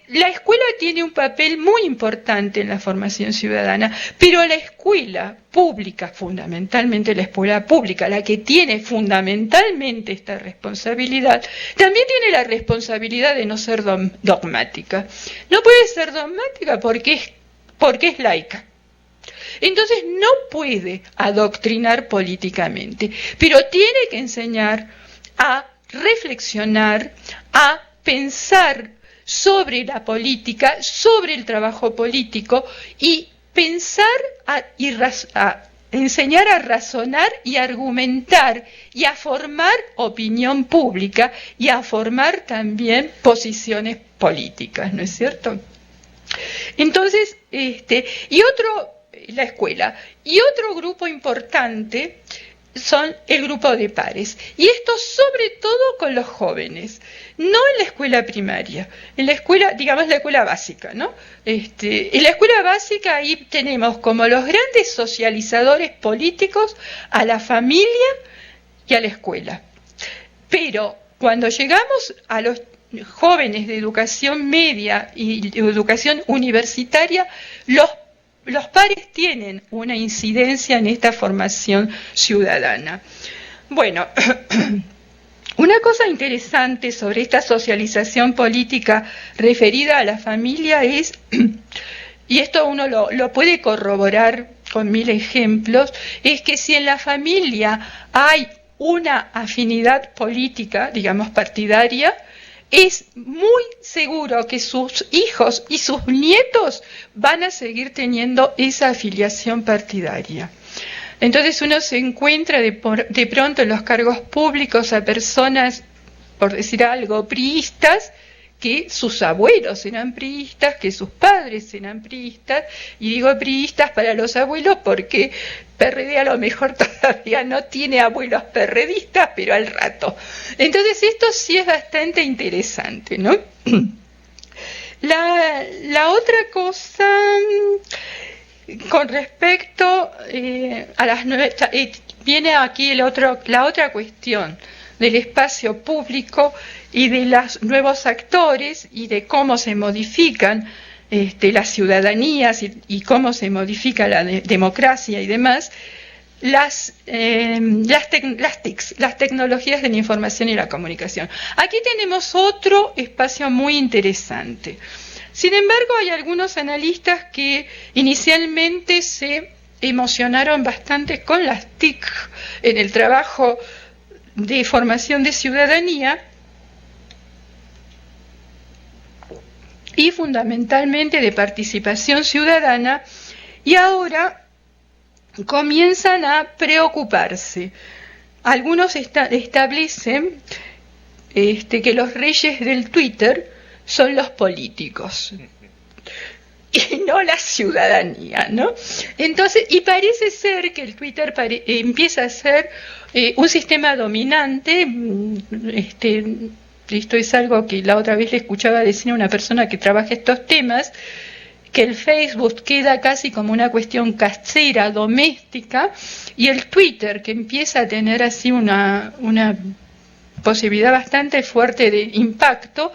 La escuela tiene un papel muy importante en la formación ciudadana, pero la escuela pública, fundamentalmente la escuela pública, la que tiene fundamentalmente esta responsabilidad, también tiene la responsabilidad de no ser dogmática. No puede ser dogmática porque es laica. Entonces no puede adoctrinar políticamente, pero tiene que enseñar a reflexionar, a pensar sobre la política, sobre el trabajo político, y pensar a enseñar a razonar y argumentar y a formar opinión pública y a formar también posiciones políticas, ¿no es cierto? Entonces, la escuela, y otro grupo importante son el grupo de pares, y esto sobre todo con los jóvenes, no en la escuela primaria, en la escuela, digamos la escuela básica, ¿no? En la escuela básica ahí tenemos como los grandes socializadores políticos a la familia y a la escuela. Pero cuando llegamos a los jóvenes de educación media y de educación universitaria, los pares tienen una incidencia en esta formación ciudadana. Bueno, una cosa interesante sobre esta socialización política referida a la familia es, y esto uno lo puede corroborar con 1000 ejemplos, es que si en la familia hay una afinidad política, digamos partidaria, es muy seguro que sus hijos y sus nietos van a seguir teniendo esa afiliación partidaria. Entonces uno se encuentra de pronto en los cargos públicos a personas, por decir algo, priistas, que sus abuelos eran priistas, que sus padres eran priistas, y digo priistas para los abuelos porque PRD a lo mejor todavía no tiene abuelos perredistas, pero al rato. Entonces esto sí es bastante interesante, ¿no? La otra cosa, con respecto a las viene aquí la otra cuestión del espacio público y de los nuevos actores y de cómo se modifican las ciudadanías y cómo se modifica la democracia y demás, las TICs, las tecnologías de la información y la comunicación. Aquí tenemos otro espacio muy interesante. Sin embargo, hay algunos analistas que inicialmente se emocionaron bastante con las TIC en el trabajo de formación de ciudadanía y fundamentalmente de participación ciudadana, y ahora comienzan a preocuparse. Algunos establecen que los reyes del Twitter son los políticos y no la ciudadanía, ¿no? Entonces, y parece ser que el Twitter empieza a ser un sistema dominante. Esto es algo que la otra vez le escuchaba decir a una persona que trabaja estos temas, que el Facebook queda casi como una cuestión casera, doméstica, y el Twitter, que empieza a tener así una posibilidad bastante fuerte de impacto,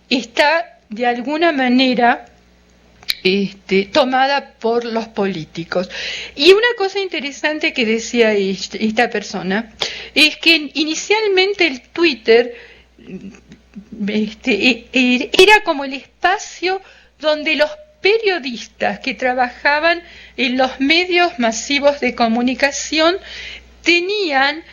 está de alguna manera tomada por los políticos. Y una cosa interesante que decía esta persona es que inicialmente el Twitter era como el espacio donde los periodistas que trabajaban en los medios masivos de comunicación tenían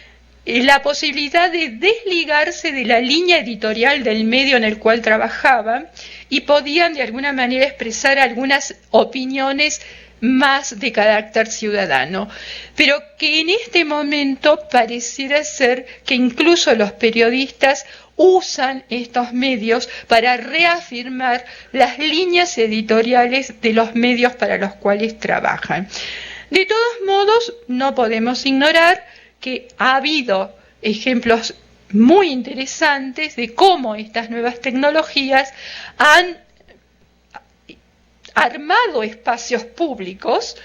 la posibilidad de desligarse de la línea editorial del medio en el cual trabajaban y podían de alguna manera expresar algunas opiniones más de carácter ciudadano, pero que en este momento pareciera ser que incluso los periodistas usan estos medios para reafirmar las líneas editoriales de los medios para los cuales trabajan. De todos modos, no podemos ignorar que ha habido ejemplos muy interesantes de cómo estas nuevas tecnologías han armado espacios públicos,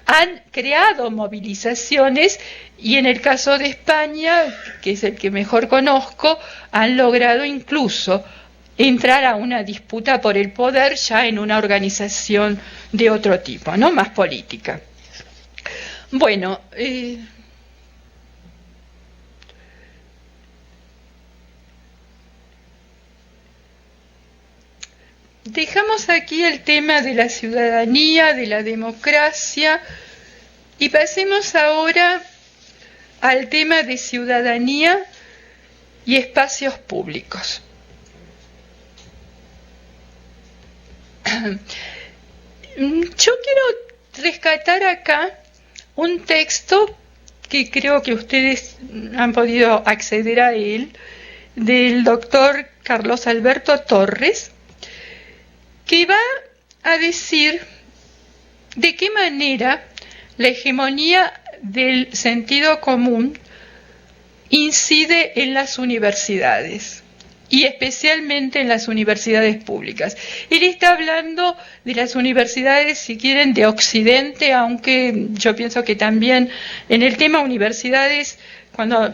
han creado movilizaciones y en el caso de España, que es el que mejor conozco, han logrado incluso entrar a una disputa por el poder ya en una organización de otro tipo, ¿no? Más política. Bueno, dejamos aquí el tema de la ciudadanía, de la democracia, y pasemos ahora al tema de ciudadanía y espacios públicos. Yo quiero rescatar acá un texto que creo que ustedes han podido acceder a él, del doctor Carlos Alberto Torres, que va a decir de qué manera la hegemonía del sentido común incide en las universidades y especialmente en las universidades públicas. Él está hablando de las universidades, si quieren, de Occidente, aunque yo pienso que también en el tema universidades, cuando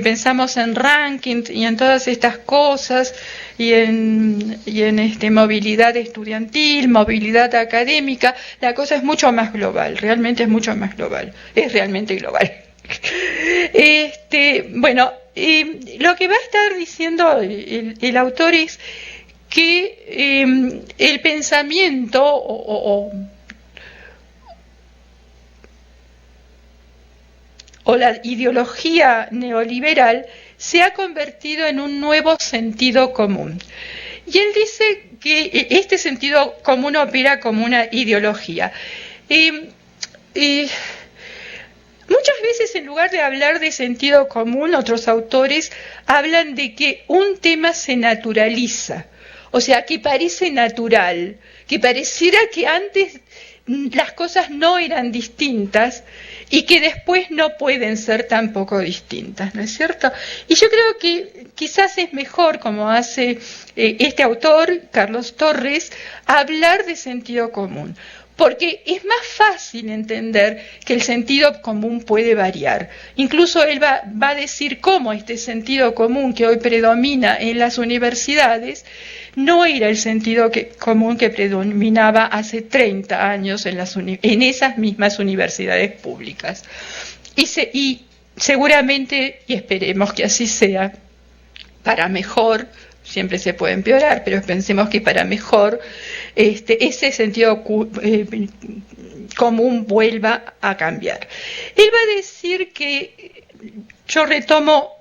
pensamos en rankings y en todas estas cosas, y en movilidad estudiantil, movilidad académica, la cosa es mucho más global, realmente es mucho más global, es realmente global. Bueno, lo que va a estar diciendo el autor es que el pensamiento o la ideología neoliberal se ha convertido en un nuevo sentido común. Y él dice que este sentido común opera como una ideología. Muchas veces, en lugar de hablar de sentido común, otros autores hablan de que un tema se naturaliza, o sea, que parece natural, que pareciera que antes las cosas no eran distintas y que después no pueden ser tampoco distintas, ¿no es cierto? Y yo creo que quizás es mejor, como hace este autor, Carlos Torres, hablar de sentido común, porque es más fácil entender que el sentido común puede variar. Incluso él va a decir cómo este sentido común que hoy predomina en las universidades no era el sentido común que predominaba hace 30 años en esas mismas universidades públicas. Y seguramente, y esperemos que así sea, para mejor, siempre se puede empeorar, pero pensemos que para mejor ese sentido común vuelva a cambiar. Él va a decir que, yo retomo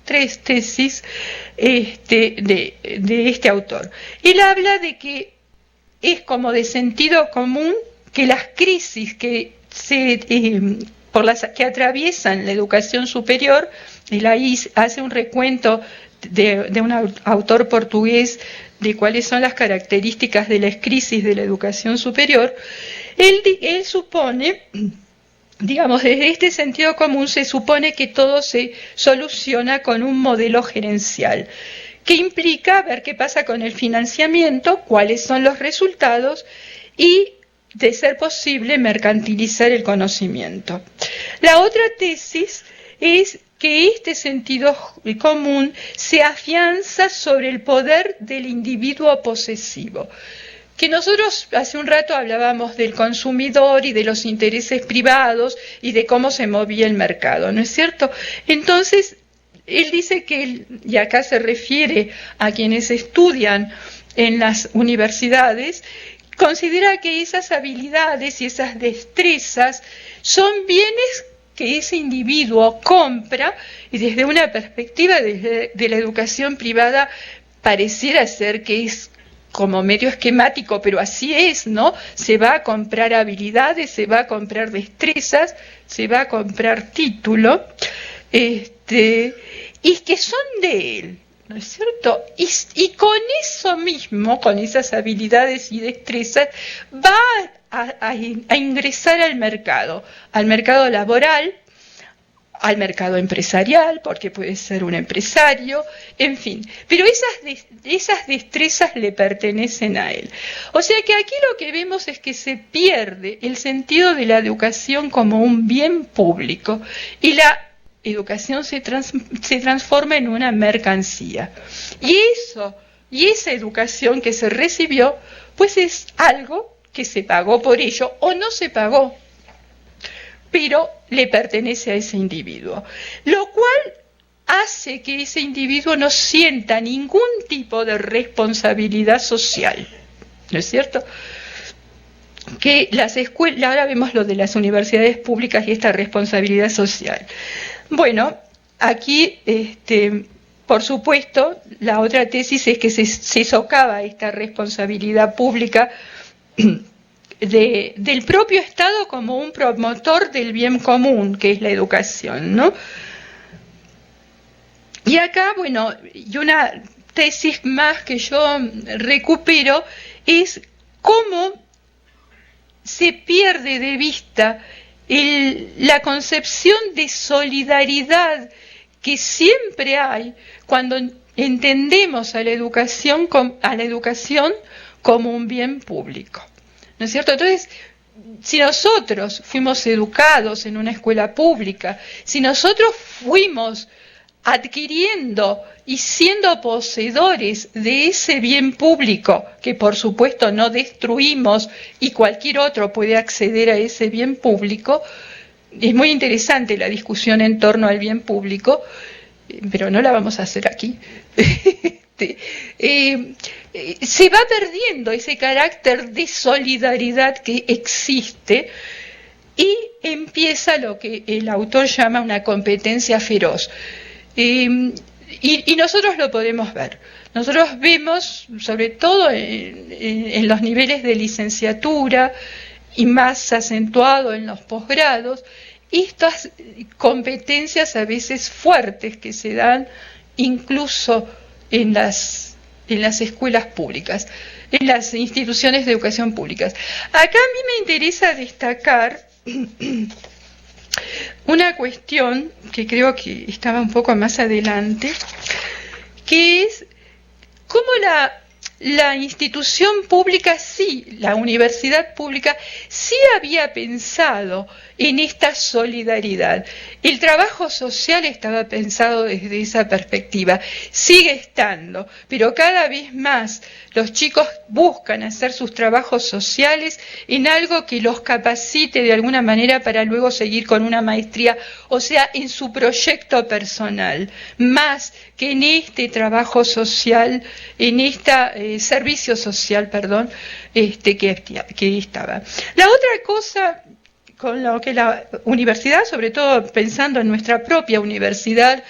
tres tesis de este autor. Él habla de que es como de sentido común que las crisis que que atraviesan la educación superior, él ahí hace un recuento de un autor portugués de cuáles son las características de las crisis de la educación superior. Él supone, digamos, desde este sentido común se supone que todo se soluciona con un modelo gerencial, que implica ver qué pasa con el financiamiento, cuáles son los resultados y, de ser posible, mercantilizar el conocimiento. La otra tesis es que este sentido común se afianza sobre el poder del individuo posesivo. Que nosotros hace un rato hablábamos del consumidor y de los intereses privados y de cómo se movía el mercado, ¿no es cierto? Entonces, él dice que, y acá se refiere a quienes estudian en las universidades, considera que esas habilidades y esas destrezas son bienes que ese individuo compra, y desde una perspectiva de la educación privada pareciera ser que es como medio esquemático, pero así es, ¿no? Se va a comprar habilidades, se va a comprar destrezas, se va a comprar título, y que son de él, ¿no es cierto? Y con eso mismo, con esas habilidades y destrezas, va a ingresar al mercado laboral, al mercado empresarial, porque puede ser un empresario, en fin. Pero esas destrezas le pertenecen a él. O sea que aquí lo que vemos es que se pierde el sentido de la educación como un bien público y la educación se transforma en una mercancía. Y esa educación que se recibió, pues es algo que se pagó por ello o no se pagó, pero le pertenece a ese individuo, lo cual hace que ese individuo no sienta ningún tipo de responsabilidad social, ¿no es cierto? Que las escuelas, ahora vemos lo de las universidades públicas y esta responsabilidad social. Bueno, aquí, por supuesto, la otra tesis es que se socava esta responsabilidad pública del propio Estado como un promotor del bien común, que es la educación, ¿no? Y acá, bueno, y una tesis más que yo recupero es cómo se pierde de vista la concepción de solidaridad que siempre hay cuando entendemos a la educación como un bien público, ¿no es cierto? Entonces, si nosotros fuimos educados en una escuela pública, si nosotros fuimos adquiriendo y siendo poseedores de ese bien público, que por supuesto no destruimos y cualquier otro puede acceder a ese bien público, es muy interesante la discusión en torno al bien público, pero no la vamos a hacer aquí. Se va perdiendo ese carácter de solidaridad que existe y empieza lo que el autor llama una competencia feroz. Y nosotros lo podemos ver. Nosotros vemos, sobre todo en los niveles de licenciatura y más acentuado en los posgrados, estas competencias a veces fuertes que se dan incluso en las escuelas públicas, en las instituciones de educación públicas. Acá a mí me interesa destacar una cuestión que creo que estaba un poco más adelante, que es cómo la institución pública, sí, la universidad pública, sí había pensado en esta solidaridad. El trabajo social estaba pensado desde esa perspectiva, sigue estando, pero cada vez más los chicos buscan hacer sus trabajos sociales en algo que los capacite de alguna manera para luego seguir con una maestría, o sea, en su proyecto personal, más que en este trabajo social, en este servicio social, perdón, que estaba. La otra cosa con lo que la universidad, sobre todo pensando en nuestra propia universidad,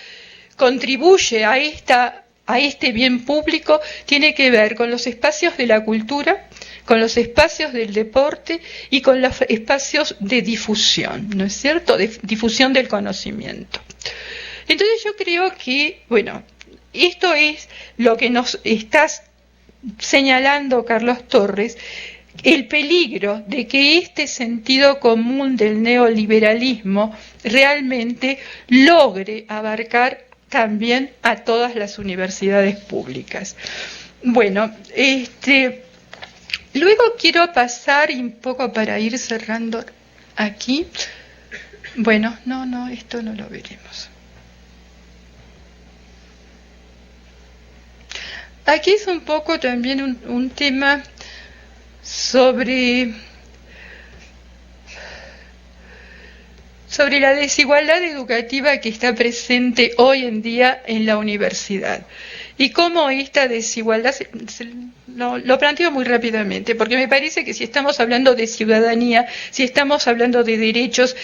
contribuye a este bien público, tiene que ver con los espacios de la cultura, con los espacios del deporte y con los espacios de difusión, ¿no es cierto?, de difusión del conocimiento. Entonces yo creo que, bueno, esto es lo que nos está señalando Carlos Torres, el peligro de que este sentido común del neoliberalismo realmente logre abarcar también a todas las universidades públicas. Bueno, luego quiero pasar un poco para ir cerrando aquí. Bueno, no, esto no lo veremos. Aquí es un poco también un tema sobre la desigualdad educativa que está presente hoy en día en la universidad. Y cómo esta desigualdad, lo planteo muy rápidamente, porque me parece que si estamos hablando de ciudadanía, si estamos hablando de derechos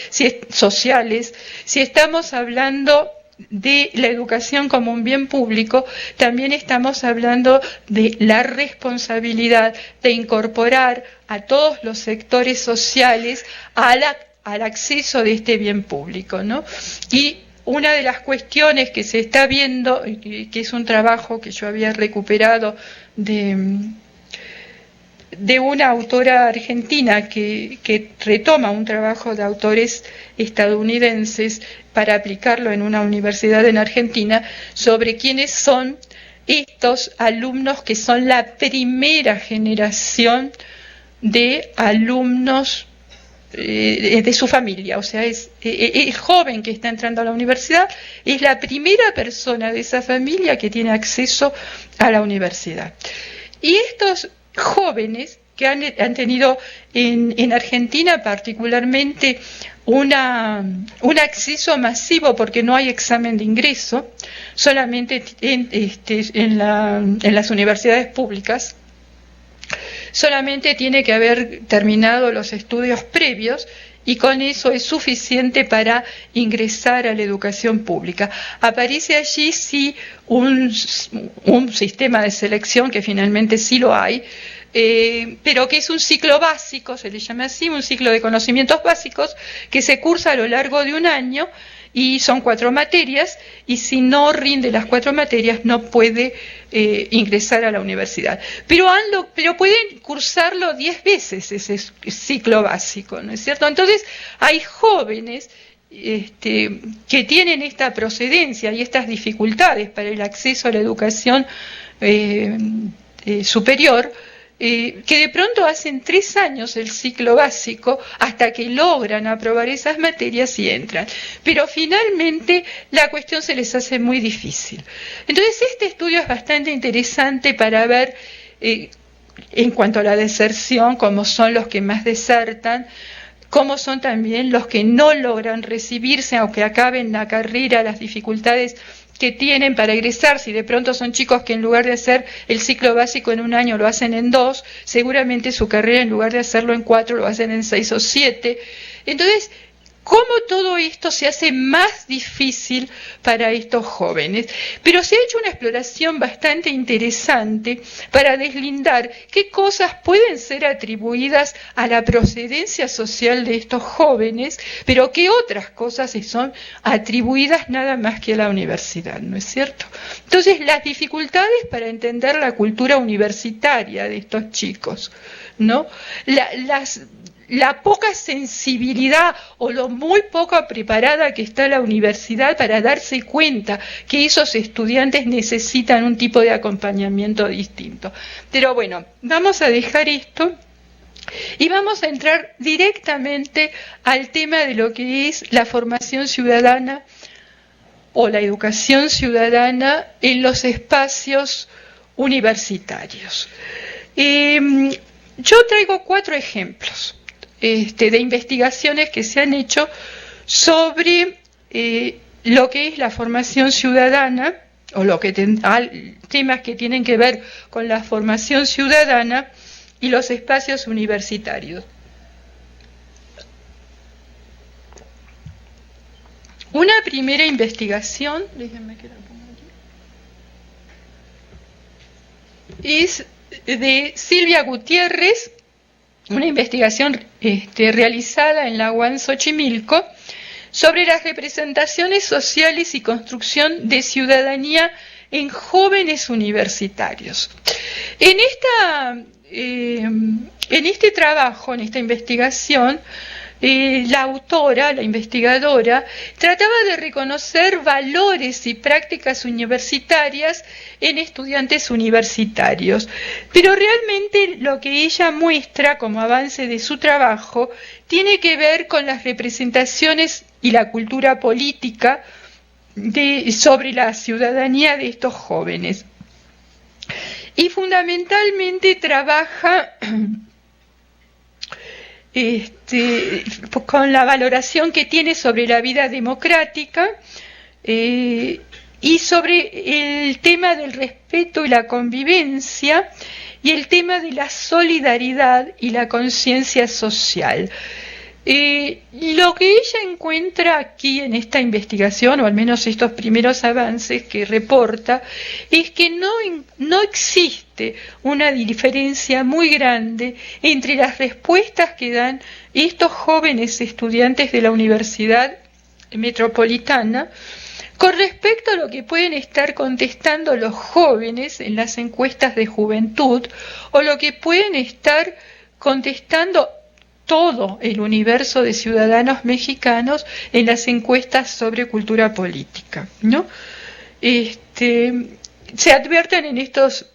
sociales, si estamos hablando de la educación como un bien público, también estamos hablando de la responsabilidad de incorporar a todos los sectores sociales al acceso de este bien público, ¿no? Y una de las cuestiones que se está viendo, que es un trabajo que yo había recuperado de una autora argentina que retoma un trabajo de autores estadounidenses para aplicarlo en una universidad en Argentina, sobre quiénes son estos alumnos que son la primera generación de alumnos de su familia, o sea, es el joven que está entrando a la universidad, es la primera persona de esa familia que tiene acceso a la universidad. Y estos jóvenes que han tenido en Argentina particularmente un acceso masivo, porque no hay examen de ingreso, solamente en las universidades públicas, solamente tiene que haber terminado los estudios previos y con eso es suficiente para ingresar a la educación pública. Aparece allí sí un sistema de selección, que finalmente sí lo hay, pero que es un ciclo básico, se le llama así, un ciclo de conocimientos básicos que se cursa a lo largo de un año y son 4 materias, y si no rinde las 4 materias no puede ingresar a la universidad. Pero pueden cursarlo 10 veces ese ciclo básico, ¿no es cierto? Entonces hay jóvenes que tienen esta procedencia y estas dificultades para el acceso a la educación superior, que de pronto hacen 3 años el ciclo básico hasta que logran aprobar esas materias y entran. Pero finalmente la cuestión se les hace muy difícil. Entonces este estudio es bastante interesante para ver en cuanto a la deserción, cómo son los que más desertan, cómo son también los que no logran recibirse, aunque acaben la carrera, las dificultades que tienen para egresar. Si de pronto son chicos que en lugar de hacer el ciclo básico en un año lo hacen en 2, seguramente su carrera en lugar de hacerlo en 4 lo hacen en 6 o 7. Entonces, ¿cómo todo esto se hace más difícil para estos jóvenes? Pero se ha hecho una exploración bastante interesante para deslindar qué cosas pueden ser atribuidas a la procedencia social de estos jóvenes, pero qué otras cosas son atribuidas nada más que a la universidad, ¿no es cierto? Entonces, las dificultades para entender la cultura universitaria de estos chicos, ¿no? La poca sensibilidad o lo muy poco preparada que está la universidad para darse cuenta que esos estudiantes necesitan un tipo de acompañamiento distinto. Pero bueno, vamos a dejar esto y vamos a entrar directamente al tema de lo que es la formación ciudadana o la educación ciudadana en los espacios universitarios. Yo traigo 4 ejemplos de investigaciones que se han hecho sobre lo que es la formación ciudadana, o temas que tienen que ver con la formación ciudadana y los espacios universitarios. Una primera investigación, déjenme que la ponga aquí, es de Silvia Gutiérrez, una investigación realizada en la UAN Xochimilco sobre las representaciones sociales y construcción de ciudadanía en jóvenes universitarios. En este trabajo, en esta investigación, la autora, la investigadora, trataba de reconocer valores y prácticas universitarias en estudiantes universitarios. Pero realmente lo que ella muestra como avance de su trabajo tiene que ver con las representaciones y la cultura política sobre la ciudadanía de estos jóvenes. Y fundamentalmente trabaja con la valoración que tiene sobre la vida democrática y sobre el tema del respeto y la convivencia y el tema de la solidaridad y la conciencia social. Lo que ella encuentra aquí en esta investigación, o al menos estos primeros avances que reporta, es que no existe una diferencia muy grande entre las respuestas que dan estos jóvenes estudiantes de la Universidad Metropolitana con respecto a lo que pueden estar contestando los jóvenes en las encuestas de juventud o lo que pueden estar contestando todo el universo de ciudadanos mexicanos en las encuestas sobre cultura política, ¿no? Se advierten en estos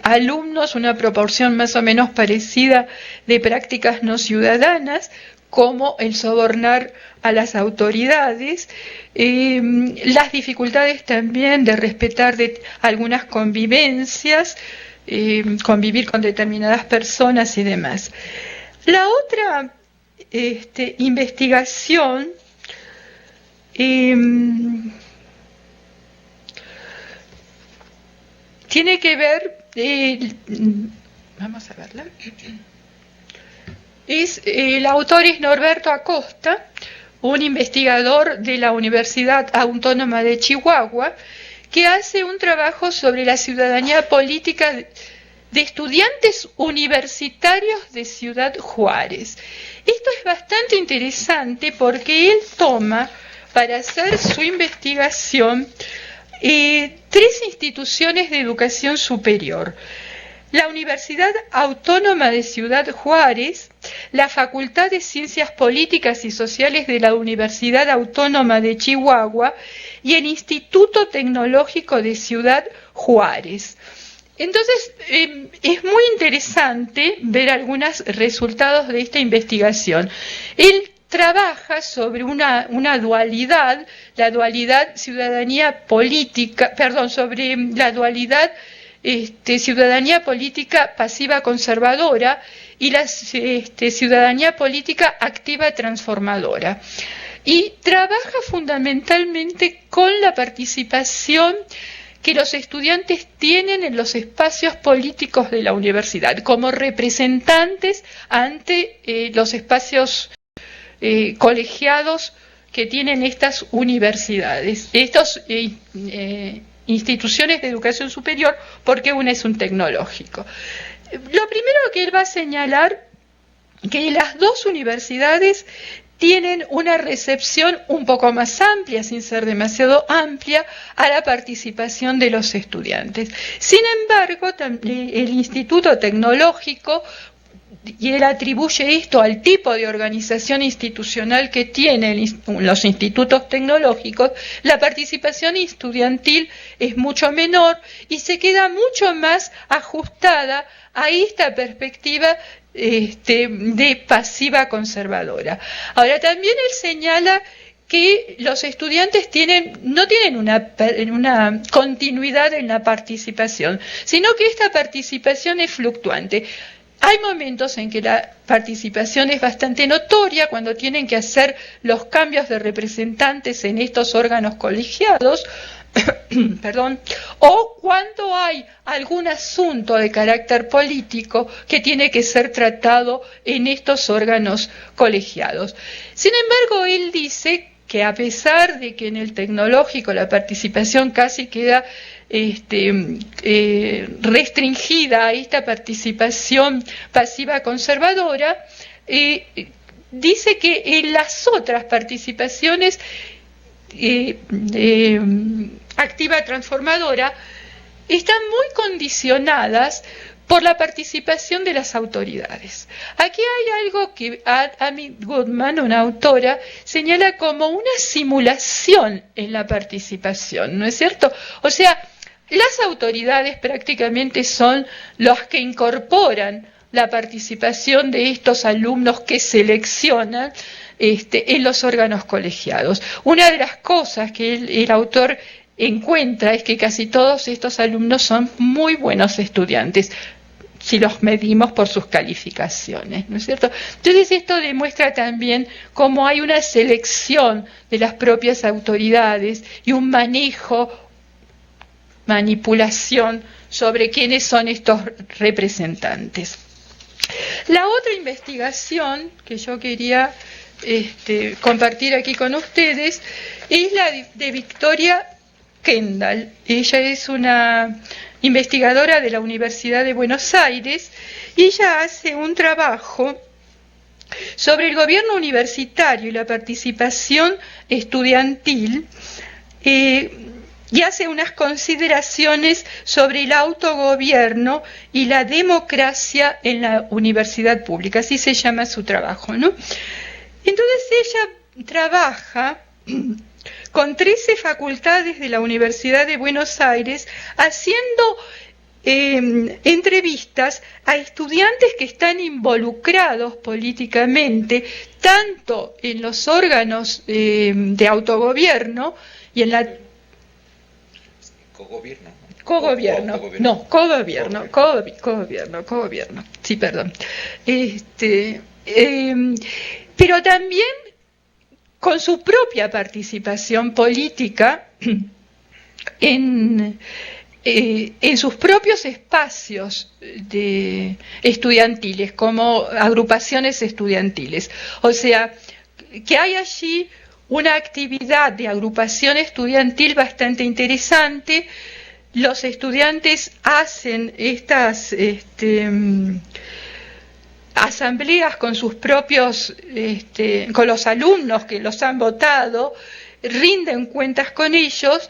alumnos una proporción más o menos parecida de prácticas no ciudadanas, como el sobornar a las autoridades, las dificultades también de respetar algunas convivencias, convivir con determinadas personas y demás. La otra investigación tiene que ver, vamos a verla, el autor es Norberto Acosta, un investigador de la Universidad Autónoma de Chihuahua, que hace un trabajo sobre la ciudadanía política de estudiantes universitarios de Ciudad Juárez. Esto es bastante interesante porque él toma para hacer su investigación 3 instituciones de educación superior: la Universidad Autónoma de Ciudad Juárez, la Facultad de Ciencias Políticas y Sociales de la Universidad Autónoma de Chihuahua y el Instituto Tecnológico de Ciudad Juárez. Entonces, es muy interesante ver algunos resultados de esta investigación. Él trabaja sobre una dualidad, la dualidad ciudadanía política, sobre la dualidad ciudadanía política pasiva conservadora y la ciudadanía política activa transformadora. Y trabaja fundamentalmente con la participación que los estudiantes tienen en los espacios políticos de la universidad, como representantes ante los espacios colegiados que tienen estas universidades, estas instituciones de educación superior, porque una es un tecnológico. Lo primero que él va a señalar, que las dos universidades tienen una recepción un poco más amplia, sin ser demasiado amplia, a la participación de los estudiantes. Sin embargo, el Instituto Tecnológico, y él atribuye esto al tipo de organización institucional que tienen los institutos tecnológicos, la participación estudiantil es mucho menor y se queda mucho más ajustada a esta perspectiva de pasiva conservadora. Ahora, también él señala que los estudiantes no tienen una continuidad en la participación, sino que esta participación es fluctuante. Hay momentos en que la participación es bastante notoria, cuando tienen que hacer los cambios de representantes en estos órganos colegiados, o cuando hay algún asunto de carácter político que tiene que ser tratado en estos órganos colegiados. Sin embargo, él dice que a pesar de que en el tecnológico la participación casi queda restringida a esta participación pasiva conservadora, dice que en las otras participaciones activa transformadora están muy condicionadas por la participación de las autoridades. Aquí hay algo que Amy Goodman, una autora, señala como una simulación en la participación, ¿no es cierto? O sea, las autoridades prácticamente son los que incorporan la participación de estos alumnos que seleccionan en los órganos colegiados. Una de las cosas que el autor encuentra es que casi todos estos alumnos son muy buenos estudiantes, si los medimos por sus calificaciones, ¿no es cierto? Entonces esto demuestra también cómo hay una selección de las propias autoridades y un manejo, manipulación sobre quiénes son estos representantes. La otra investigación que yo quería compartir aquí con ustedes es la de Victoria Kendall. Ella es una investigadora de la Universidad de Buenos Aires y ella hace un trabajo sobre el gobierno universitario y la participación estudiantil y hace unas consideraciones sobre el autogobierno y la democracia en la universidad pública, así se llama su trabajo, ¿no? Entonces ella trabaja con 13 facultades de la Universidad de Buenos Aires haciendo entrevistas a estudiantes que están involucrados políticamente, tanto en los órganos de autogobierno y en la... Cogobierno, sí, perdón. Pero también con su propia participación política en sus propios espacios estudiantiles, como agrupaciones estudiantiles. O sea, que hay allí una actividad de agrupación estudiantil bastante interesante. Los estudiantes hacen estas asambleas con sus propios, con los alumnos que los han votado, rinden cuentas con ellos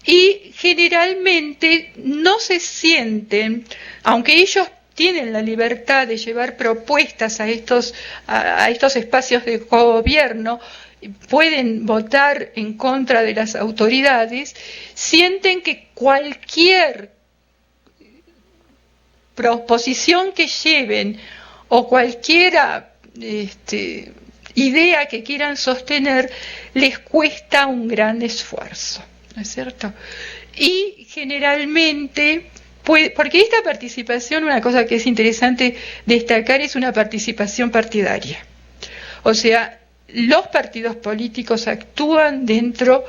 y generalmente no se sienten, aunque ellos tienen la libertad de llevar propuestas a estos espacios de gobierno, pueden votar en contra de las autoridades, sienten que cualquier proposición que lleven o cualquier idea que quieran sostener les cuesta un gran esfuerzo, ¿no es cierto? Y generalmente, porque esta participación, una cosa que es interesante destacar, es una participación partidaria. O sea, los partidos políticos actúan dentro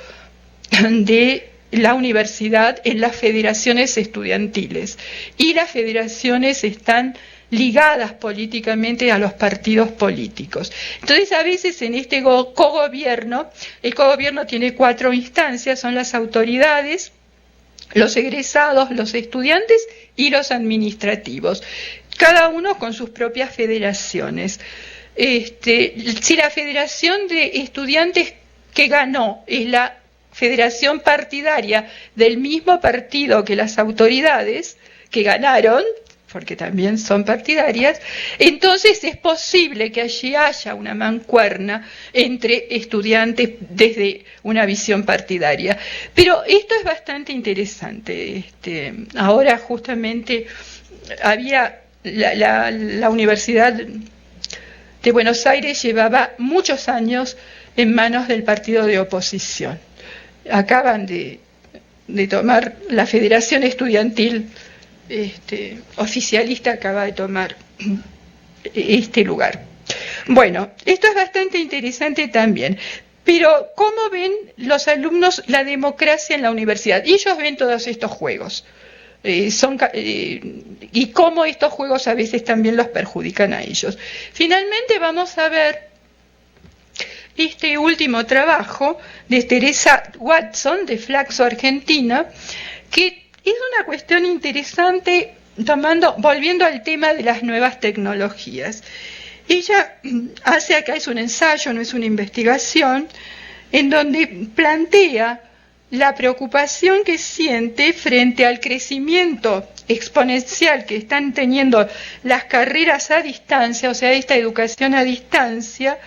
de la universidad en las federaciones estudiantiles y las federaciones están ligadas políticamente a los partidos políticos. Entonces, a veces en este cogobierno, el cogobierno tiene 4 instancias, son las autoridades, los egresados, los estudiantes y los administrativos, cada uno con sus propias federaciones. Si la federación de estudiantes que ganó es la federación partidaria del mismo partido que las autoridades que ganaron, porque también son partidarias, entonces es posible que allí haya una mancuerna entre estudiantes desde una visión partidaria. Pero esto es bastante interesante. Ahora justamente había la Universidad de Buenos Aires llevaba muchos años en manos del partido de oposición. Acaban de tomar la Federación Estudiantil oficialista, acaba de tomar este lugar. Bueno, esto es bastante interesante también. Pero ¿cómo ven los alumnos la democracia en la universidad? Y ellos ven todos estos juegos. Y cómo estos juegos a veces también los perjudican a ellos. Finalmente vamos a ver este último trabajo de Teresa Watson, de Flaxo, Argentina, que es una cuestión interesante volviendo al tema de las nuevas tecnologías. Ella hace acá, es un ensayo, no es una investigación, en donde plantea la preocupación que siente frente al crecimiento exponencial que están teniendo las carreras a distancia, o sea, esta educación a distancia,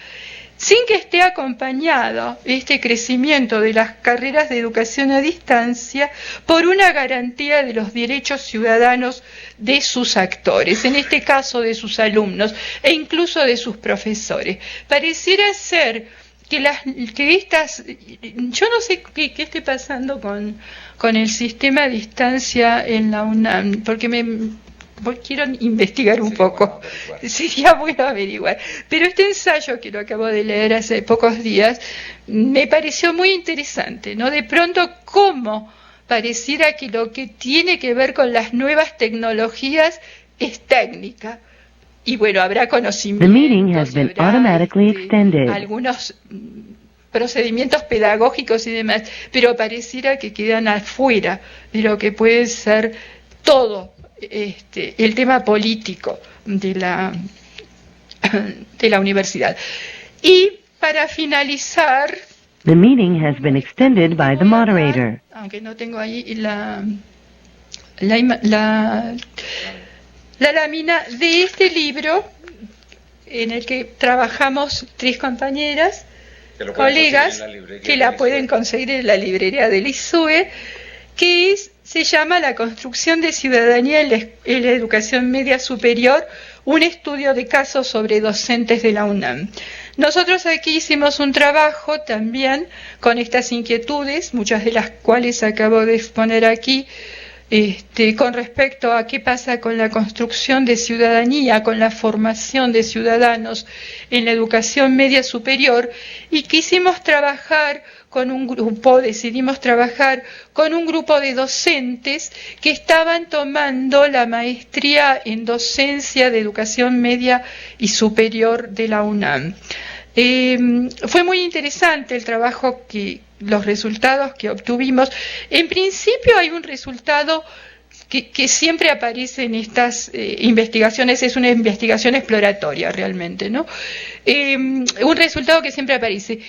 sin que esté acompañado este crecimiento de las carreras de educación a distancia por una garantía de los derechos ciudadanos de sus actores, en este caso de sus alumnos e incluso de sus profesores. Pareciera ser que estas, yo no sé qué esté pasando con el sistema a distancia en la UNAM, porque quiero investigar un poco, sería bueno averiguar. Pero este ensayo que lo acabo de leer hace pocos días me pareció muy interesante, ¿no? De pronto, cómo pareciera que lo que tiene que ver con las nuevas tecnologías es técnica. Y bueno, habrá conocimientos, algunos procedimientos pedagógicos y demás, pero pareciera que quedan afuera de lo que puede ser todo el tema político de la universidad. Y para finalizar, the meeting has been extended by the moderator. Aunque no tengo ahí la lámina de este libro en el que trabajamos 3 compañeras, colegas, que la pueden conseguir en la librería del ISUE, que se llama La construcción de ciudadanía en la educación media superior, un estudio de casos sobre docentes de la UNAM. Nosotros aquí hicimos un trabajo también con estas inquietudes, muchas de las cuales acabo de exponer aquí, con respecto a qué pasa con la construcción de ciudadanía, con la formación de ciudadanos en la educación media superior, y quisimos trabajar decidimos trabajar con un grupo de docentes que estaban tomando la maestría en docencia de educación media y superior de la UNAM. Fue muy interesante el trabajo, los resultados que obtuvimos. En principio hay un resultado que siempre aparece en estas investigaciones, es una investigación exploratoria realmente, ¿no? Un resultado que siempre aparece.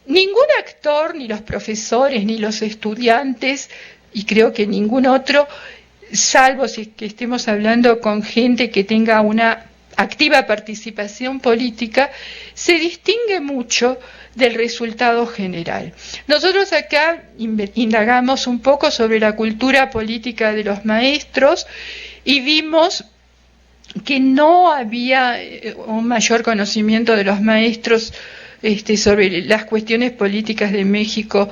Ningún actor, ni los profesores, ni los estudiantes, y creo que ningún otro, salvo si que estemos hablando con gente que tenga una activa participación política, se distingue mucho del resultado general. Nosotros acá indagamos un poco sobre la cultura política de los maestros y vimos que no había un mayor conocimiento de los maestros sobre las cuestiones políticas de México,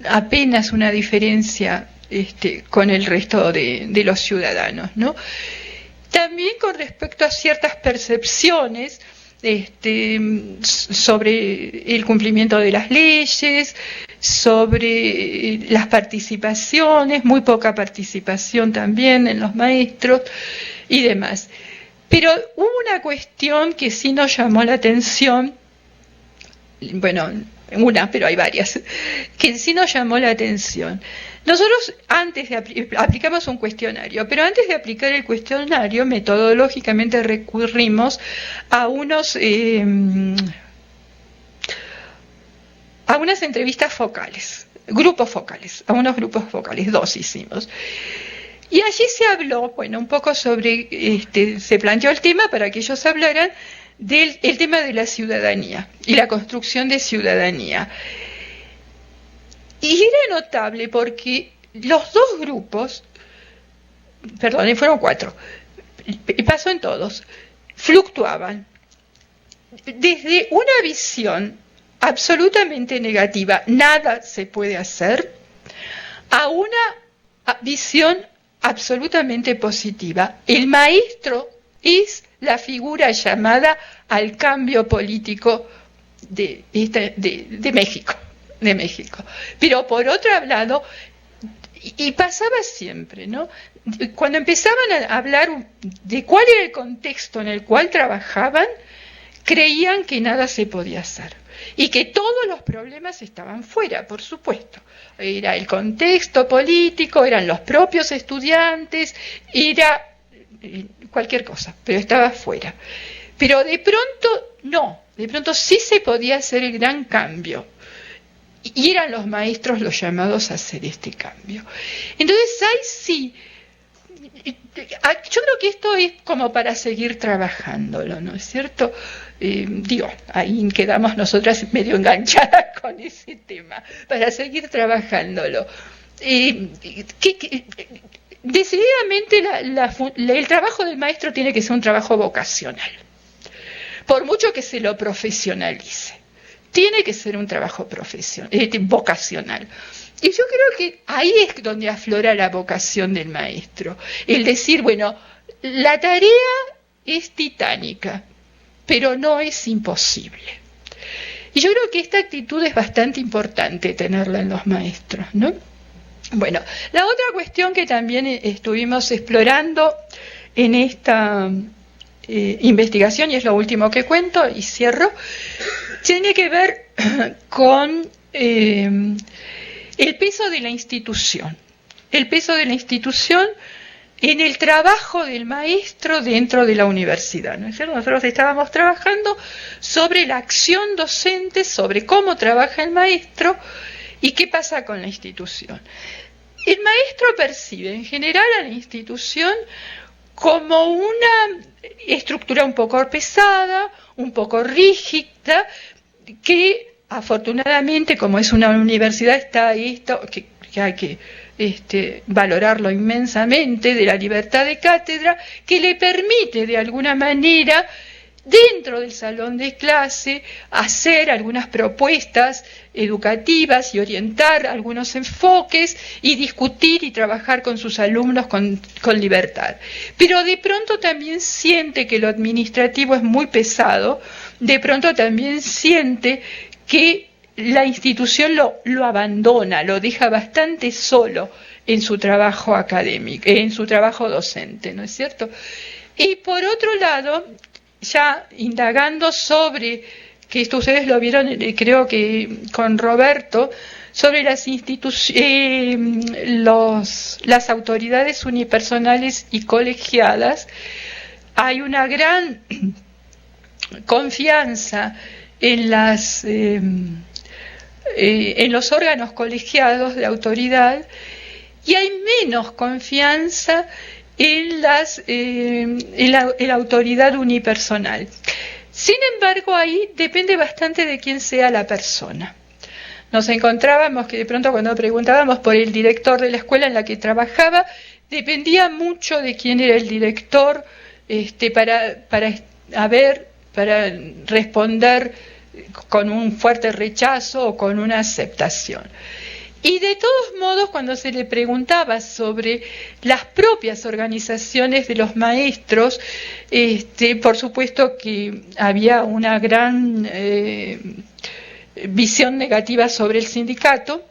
apenas una diferencia con el resto de los ciudadanos, ¿no? También con respecto a ciertas percepciones sobre el cumplimiento de las leyes, sobre las participaciones, muy poca participación también en los maestros y demás. Pero hubo una cuestión que sí nos llamó la atención, bueno, pero hay varias, que sí nos llamó la atención. Nosotros aplicamos un cuestionario, pero antes de aplicar el cuestionario, metodológicamente recurrimos a unas entrevistas focales, a unos grupos focales, 2 hicimos. Y allí se habló, un poco sobre, se planteó el tema para que ellos hablaran del tema de la ciudadanía y la construcción de ciudadanía. Y era notable porque los 2 grupos, fueron 4, pasó en todos, fluctuaban desde una visión absolutamente negativa, nada se puede hacer, a una visión absolutamente positiva. El maestro es la figura llamada al cambio político de México. Pero por otro lado, y pasaba siempre, ¿no? Cuando empezaban a hablar de cuál era el contexto en el cual trabajaban, creían que nada se podía hacer y que todos los problemas estaban fuera, por supuesto. Era el contexto político, eran los propios estudiantes, era cualquier cosa, pero estaba fuera. Pero de pronto no, de pronto sí se podía hacer el gran cambio. y eran los maestros los llamados a hacer este cambio. Entonces, ahí sí, yo creo que esto es como para seguir trabajándolo, ¿no es cierto? Ahí quedamos nosotras medio enganchadas con ese tema, para seguir trabajándolo. Decididamente el trabajo del maestro tiene que ser un trabajo vocacional, por mucho que se lo profesionalice. Tiene que ser un trabajo vocacional. Y yo creo que ahí es donde aflora la vocación del maestro. El decir, bueno, la tarea es titánica, pero no es imposible. Y yo creo que esta actitud es bastante importante tenerla en los maestros, ¿no? Bueno, la otra cuestión que también estuvimos explorando en esta investigación, y es lo último que cuento y cierro, tiene que ver con el peso de la institución. El peso de la institución en el trabajo del maestro dentro de la universidad, ¿no es cierto? Nosotros estábamos trabajando sobre la acción docente, sobre cómo trabaja el maestro y qué pasa con la institución. El maestro percibe en general a la institución como una estructura un poco pesada, un poco rígida, que afortunadamente, como es una universidad, está esto que hay que valorarlo inmensamente, de la libertad de cátedra, que le permite de alguna manera, dentro del salón de clase, hacer algunas propuestas educativas y orientar algunos enfoques y discutir y trabajar con sus alumnos con libertad. Pero de pronto también siente que lo administrativo es muy pesado, de pronto también siente que la institución lo abandona, lo deja bastante solo en su trabajo académico, en su trabajo docente, ¿no es cierto? Y por otro lado, ya indagando sobre, que esto ustedes lo vieron, creo que con Roberto, sobre las las autoridades unipersonales y colegiadas, hay una gran confianza en los órganos colegiados de autoridad, y hay menos confianza en la autoridad unipersonal. Sin embargo, ahí depende bastante de quién sea la persona. Nos encontrábamos que de pronto cuando preguntábamos por el director de la escuela en la que trabajaba, dependía mucho de quién era el director para responder con un fuerte rechazo o con una aceptación. Y de todos modos, cuando se le preguntaba sobre las propias organizaciones de los maestros, por supuesto que había una gran visión negativa sobre el sindicato,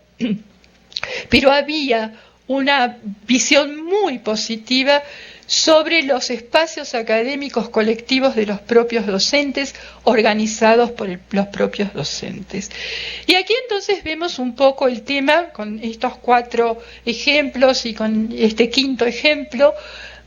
pero había una visión muy positiva sobre los espacios académicos colectivos de los propios docentes, organizados por los propios docentes. Y aquí entonces vemos un poco el tema, con estos 4 ejemplos y con este 5º ejemplo,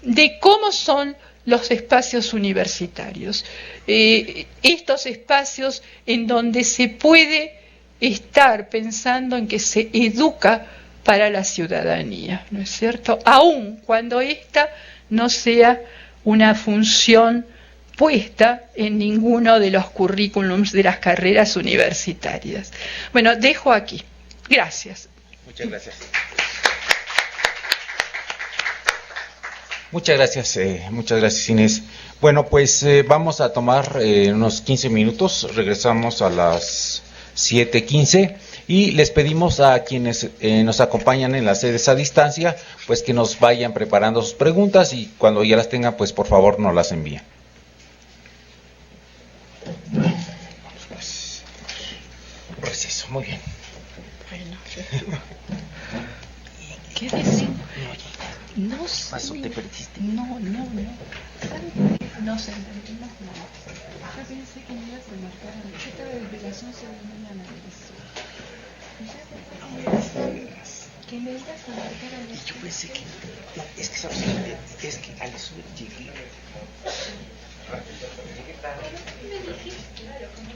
de cómo son los espacios universitarios. Estos espacios en donde se puede estar pensando en que se educa para la ciudadanía, ¿no es cierto? Aun cuando esta no sea una función puesta en ninguno de los currículums de las carreras universitarias. Bueno, dejo aquí. Gracias. Muchas gracias. Muchas gracias Inés. Bueno, pues vamos a tomar unos 15 minutos, regresamos a las 7:15 y les pedimos a quienes nos acompañan en las sedes a distancia, pues que nos vayan preparando sus preguntas y cuando ya las tengan, pues por favor nos las envíen. Vamos, pues. Receso, muy bien. Bueno, ¿qué decir? No sé. Paso, te perdiste. No sé. No. Yo pensé que me ibas a marcar. Yo estaba desde las 11 de la mañana. Que me ibas a marcar a las... Yo pensé que... No, es que sabes, es que al sur llegué... Llegué tarde. Me dijiste, claro, como